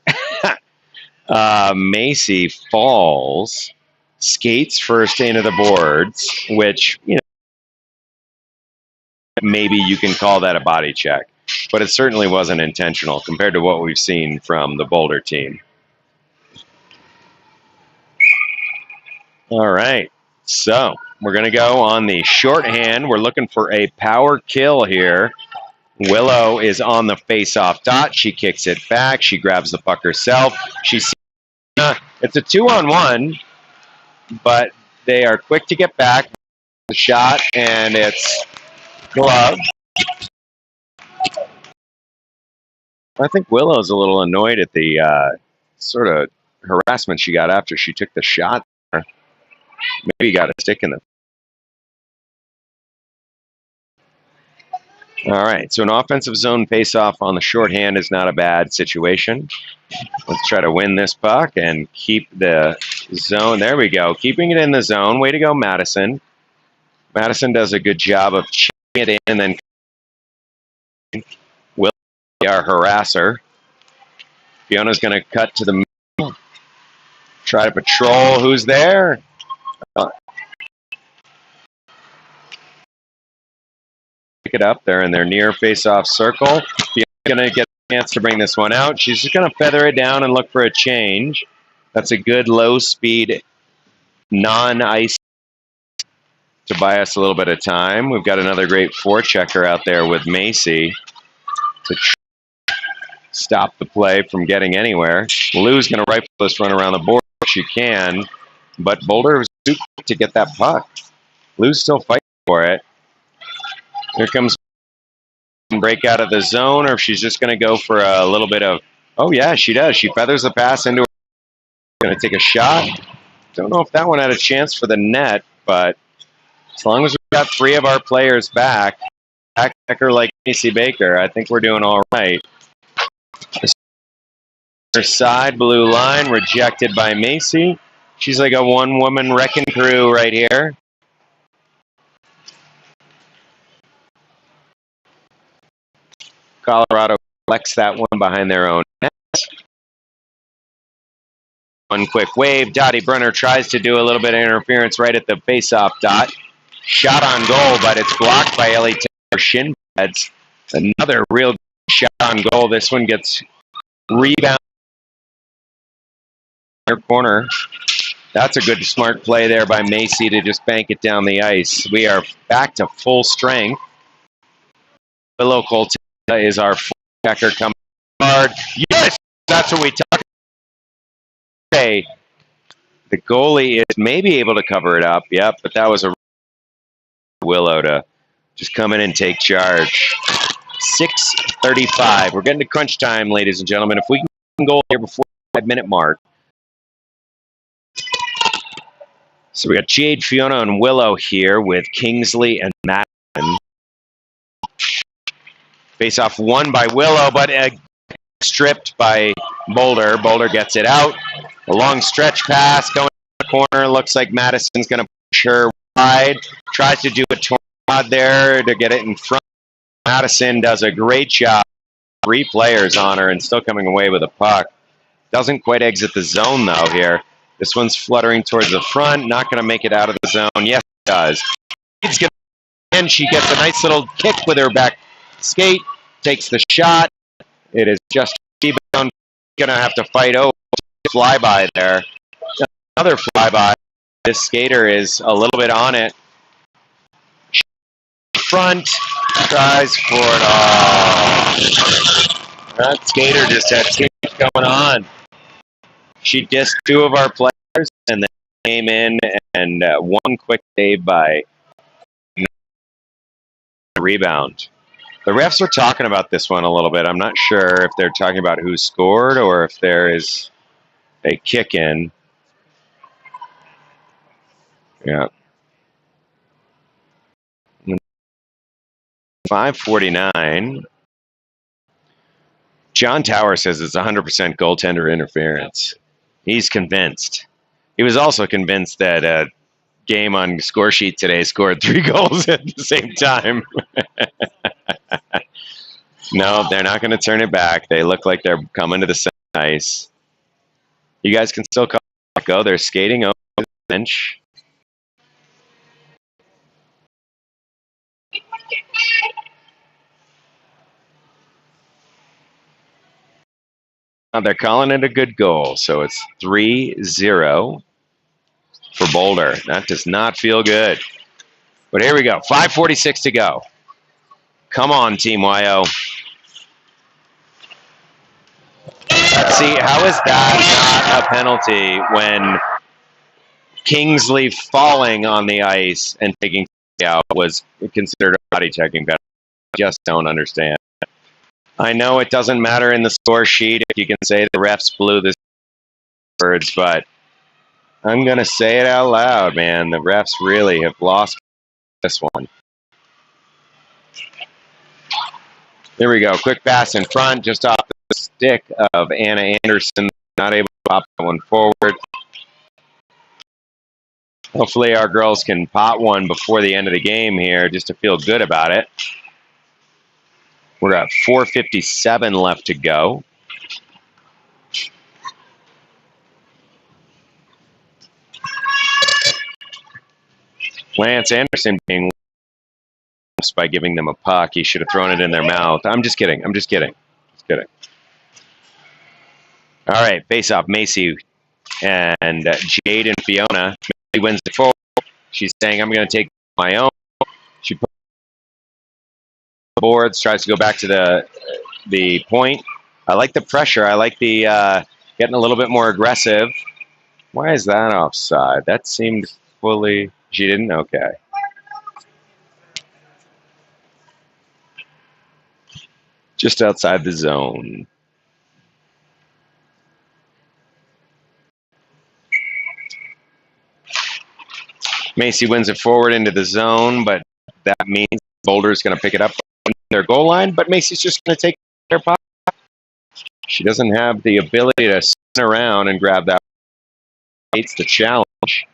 Macy falls, skates first into the boards, which, maybe you can call that a body check, but it certainly wasn't intentional compared to what we've seen from the Boulder team. All right, so we're going to go on the shorthand. We're looking for a power kill here. Willow is on the face-off dot. She kicks it back. She grabs the puck herself. It's a 2-on-1, but they are quick to get back. The shot, and it's glove. I think Willow's a little annoyed at the sort of harassment she got after she took the shot. Maybe got a stick in the... All right, so an offensive zone face-off on the shorthand is not a bad situation. Let's try to win this puck and keep the zone. There we go, keeping it in the zone. Way to go, Madison. Madison does a good job of chipping it in and then Will be our harasser. Fiona's going to cut to the middle. Try to patrol who's there. Pick it up. They're in their near face-off circle. Fiona's going to get a chance to bring this one out. She's just going to feather it down and look for a change. That's a good low-speed, non-ice to buy us a little bit of time. We've got another great forechecker out there with Macy to stop the play from getting anywhere. Lou's going to rifle this run around the board if she can, but Boulder was too quick to get that puck. Lou's still fighting for it. Here comes break out of the zone, or if she's just going to go for a little bit of, oh yeah, she does. She feathers the pass into her. Going to take a shot. Don't know if that one had a chance for the net, but as long as we've got 3 of our players back, backer like Macy Baker, I think we're doing all right. Her side, blue line, rejected by Macy. She's like a one-woman wrecking crew right here. Colorado collects that one behind their own net. One quick wave. Dottie Brunner tries to do a little bit of interference right at the face-off dot. Shot on goal, but it's blocked by Ellie Taylor. Shin pads. Another real shot on goal. This one gets rebound in the corner. That's a good, smart play there by Macy to just bank it down the ice. We are back to full strength. Willow Colton is our full checker coming hard. Yes, that's what we talk about. Okay. The goalie is maybe able to cover it up. Yep, but that was a Willow to just come in and take charge. 6:35. We're getting to crunch time, ladies and gentlemen. If we can get a goal here before the 5-minute mark. So we got Jade, Fiona, and Willow here with Kingsley and Madison. Face off won by Willow, but stripped by Boulder. Boulder gets it out. A long stretch pass going to the corner. Looks like Madison's going to push her wide. Tries to do a tornado there to get it in front. Madison does a great job. 3 players on her and still coming away with a puck. Doesn't quite exit the zone, though, here. This one's fluttering towards the front. Not going to make it out of the zone. Yes, it does. And she gets a nice little kick with her back skate. Takes the shot. It is just rebound. Going to have to fight over. Flyby there. Another flyby. This skater is a little bit on it. Front. Tries for it all. That skater just had too much going on. She dissed 2 of our players and then came in and one quick save by rebound. The refs are talking about this one a little bit. I'm not sure if they're talking about who scored or if there is a kick in. Yeah. 5:49. John Tower says it's 100% goaltender interference. He's convinced. He was also convinced that Game on score sheet today scored 3 goals at the same time. No, they're not going to turn it back. They look like they're coming to the center ice. You guys can still go. They're skating over the bench. They're calling it a good goal, so it's 3-0 for Boulder. That does not feel good. But here we go. 5:46 to go. Come on, Team YO. See, how is that not a penalty when Kingsley falling on the ice and taking out was considered a body checking penalty? I just don't understand. I know it doesn't matter in the score sheet if you can say the refs blew this words, but I'm going to say it out loud, man. The refs really have lost this one. There we go. Quick pass in front, just off the stick of Anna Anderson. Not able to pop that one forward. Hopefully our girls can pot one before the end of the game here just to feel good about it. We're at 4:57 left to go. Lance Anderson being lost by giving them a puck. He should have thrown it in their mouth. I'm just kidding. I'm just kidding. Just kidding. All right, face-off. Macy and Jade and Fiona. Macy wins it forward. She's saying, I'm going to take my own. She puts the boards, tries to go back to the point. I like the pressure. I like the getting a little bit more aggressive. Why is that offside? That seemed fully... She didn't? Okay. Just outside the zone. Macy wins it forward into the zone, but that means Boulder's going to pick it up on their goal line, but Macy's just going to take their puck. She doesn't have the ability to spin around and grab that. Hates the challenge.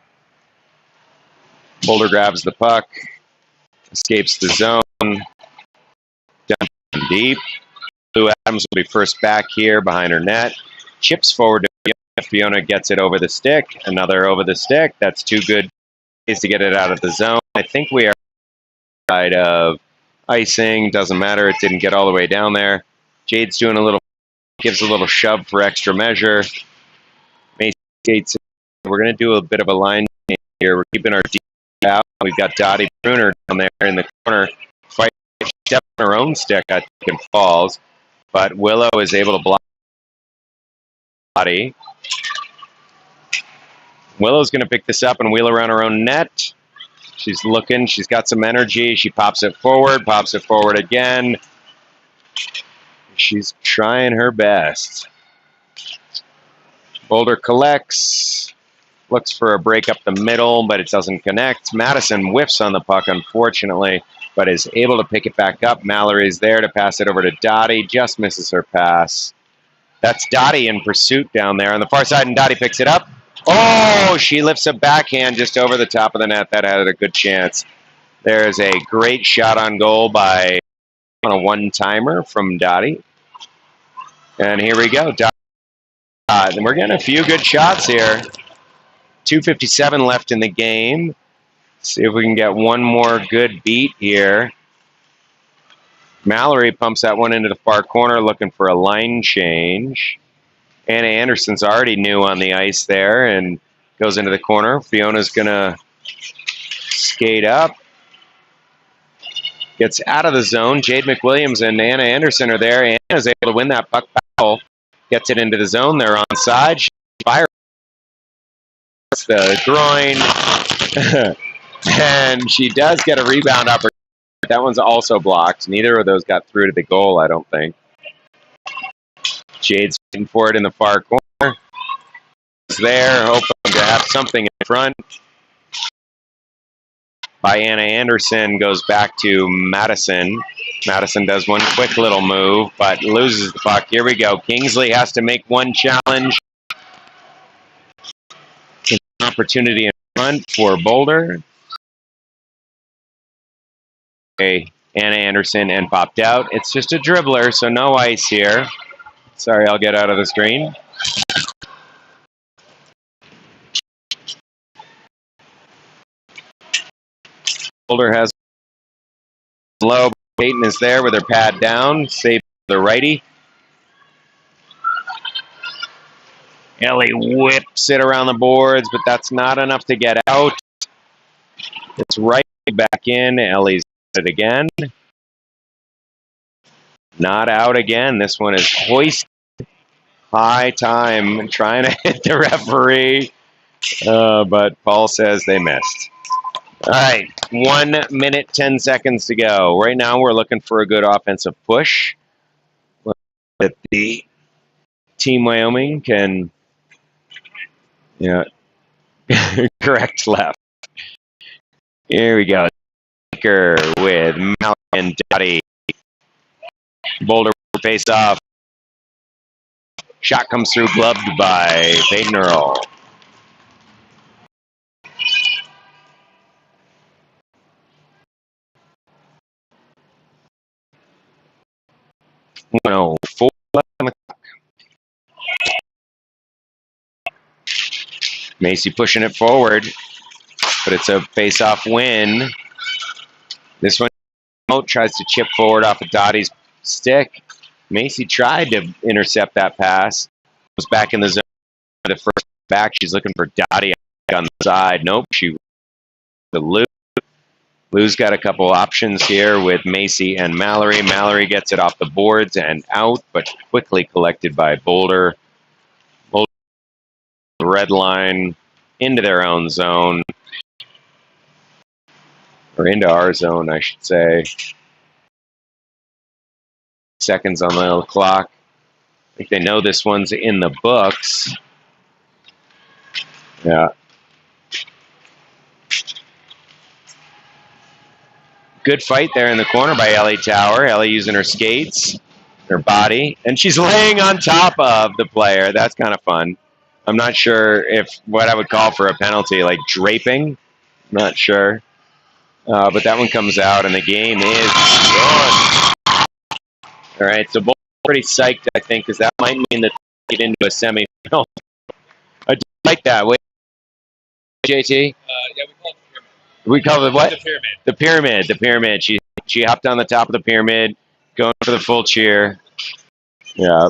Boulder grabs the puck, escapes the zone, down deep. Lou Adams will be first back here behind her net. Chips forward to Fiona. Fiona gets it over the stick. Another over the stick. That's two good ways to get it out of the zone. I think we are side of icing. Doesn't matter. It didn't get all the way down there. Jade's doing a little, gives a little shove for extra measure. Macy skates. We're going to do a bit of a line here. We're keeping our deep out. We've got Dottie Bruner down there in the corner. Fight, step on her own stick, I think, and falls. But Willow is able to block Dottie. Willow's going to pick this up and wheel around her own net. She's looking. She's got some energy. She pops it forward again. She's trying her best. Boulder collects. Looks for a break up the middle, but it doesn't connect. Madison whiffs on the puck, unfortunately, but is able to pick it back up. Mallory's there to pass it over to Dottie. Just misses her pass. That's Dottie in pursuit down there on the far side, and Dottie picks it up. Oh, she lifts a backhand just over the top of the net. That had a good chance. There's a great shot on goal on a one-timer from Dottie. And here we go. And we're getting a few good shots here. 2:57 left in the game. See if we can get one more good beat here. Mallory pumps that one into the far corner looking for a line change. Anna Anderson's already new on the ice there and goes into the corner. Fiona's going to skate up. Gets out of the zone. Jade McWilliams and Anna Anderson are there. Anna's able to win that puck battle. Gets it into the zone. They're onside. She fires the groin. And she does get a rebound opportunity. That one's also blocked. Neither of those got through to the goal, I don't think. Jade's fighting for it in the far corner. It's there, hoping to have something in front. By Anna Anderson, goes back to Madison. Madison does one quick little move, but loses the puck. Here we go. Kingsley has to make one challenge. Opportunity in front for Boulder. Okay, Anna Anderson and popped out. It's just a dribbler, so no ice here. Sorry, I'll get out of the screen. Boulder has low. Peyton is there with her pad down. Save the righty. Ellie whips it around the boards, but that's not enough to get out. It's right back in. Ellie's it again. Not out again. This one is hoisted. High time trying to hit the referee, but Paul says they missed. All right, 1 minute, 10 seconds to go. Right now we're looking for a good offensive push. That the Team Wyoming can correct left. Here we go. With Mallory and Dottie. Boulder face off. Shot comes through, gloved by Peyton Earl. No, 4 left on the clock. Macy pushing it forward, but it's a face-off win. This one, Moat tries to chip forward off of Dottie's stick. Macy tried to intercept that pass. Was back in the zone. The first back, she's looking for Dottie on the side. Nope, she the Lou. Lou's got a couple options here with Macy and Mallory. Mallory gets it off the boards and out, but quickly collected by Boulder. Boulder, red line into their own zone. Or into our zone, I should say. Seconds on the clock. I think they know this one's in the books. Yeah. Good fight there in the corner by Ellie Tower. Ellie using her skates. her body, and she's laying on top of the player. That's kind of fun. I'm not sure if what I would call for a penalty, like draping. Not sure. But that one comes out, and the game is gone. All right, so both pretty psyched, I think, because that might mean that they get into a semifinal. I do like that. Wait, JT? Yeah, we call it the pyramid. We call it what? The pyramid. The pyramid. The pyramid. She hopped on the top of the pyramid, going for the full cheer. Yeah.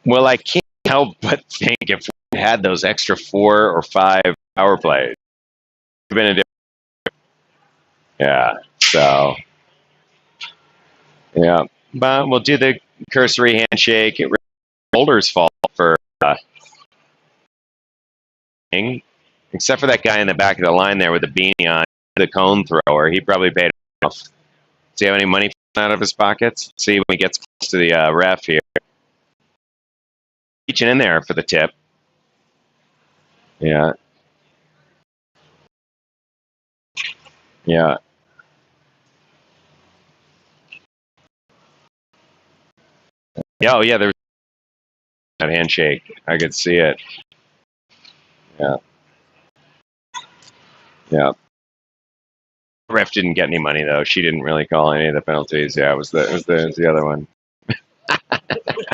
Well, I can't help but think if we had those extra 4 or 5 power plays, it would have been a different. Yeah. So. Yeah. But we'll do the cursory handshake. It really Boulder's fault for except for that guy in the back of the line there with the beanie on, the cone thrower. He probably paid off. Does he have any money out of his pockets? See when he gets close to the ref here. Reaching in there for the tip. Yeah. Yeah. Yeah, oh yeah, there was that handshake. I could see it. Yeah. Yeah. Ref didn't get any money though. She didn't really call any of the penalties. Yeah, it was the other one.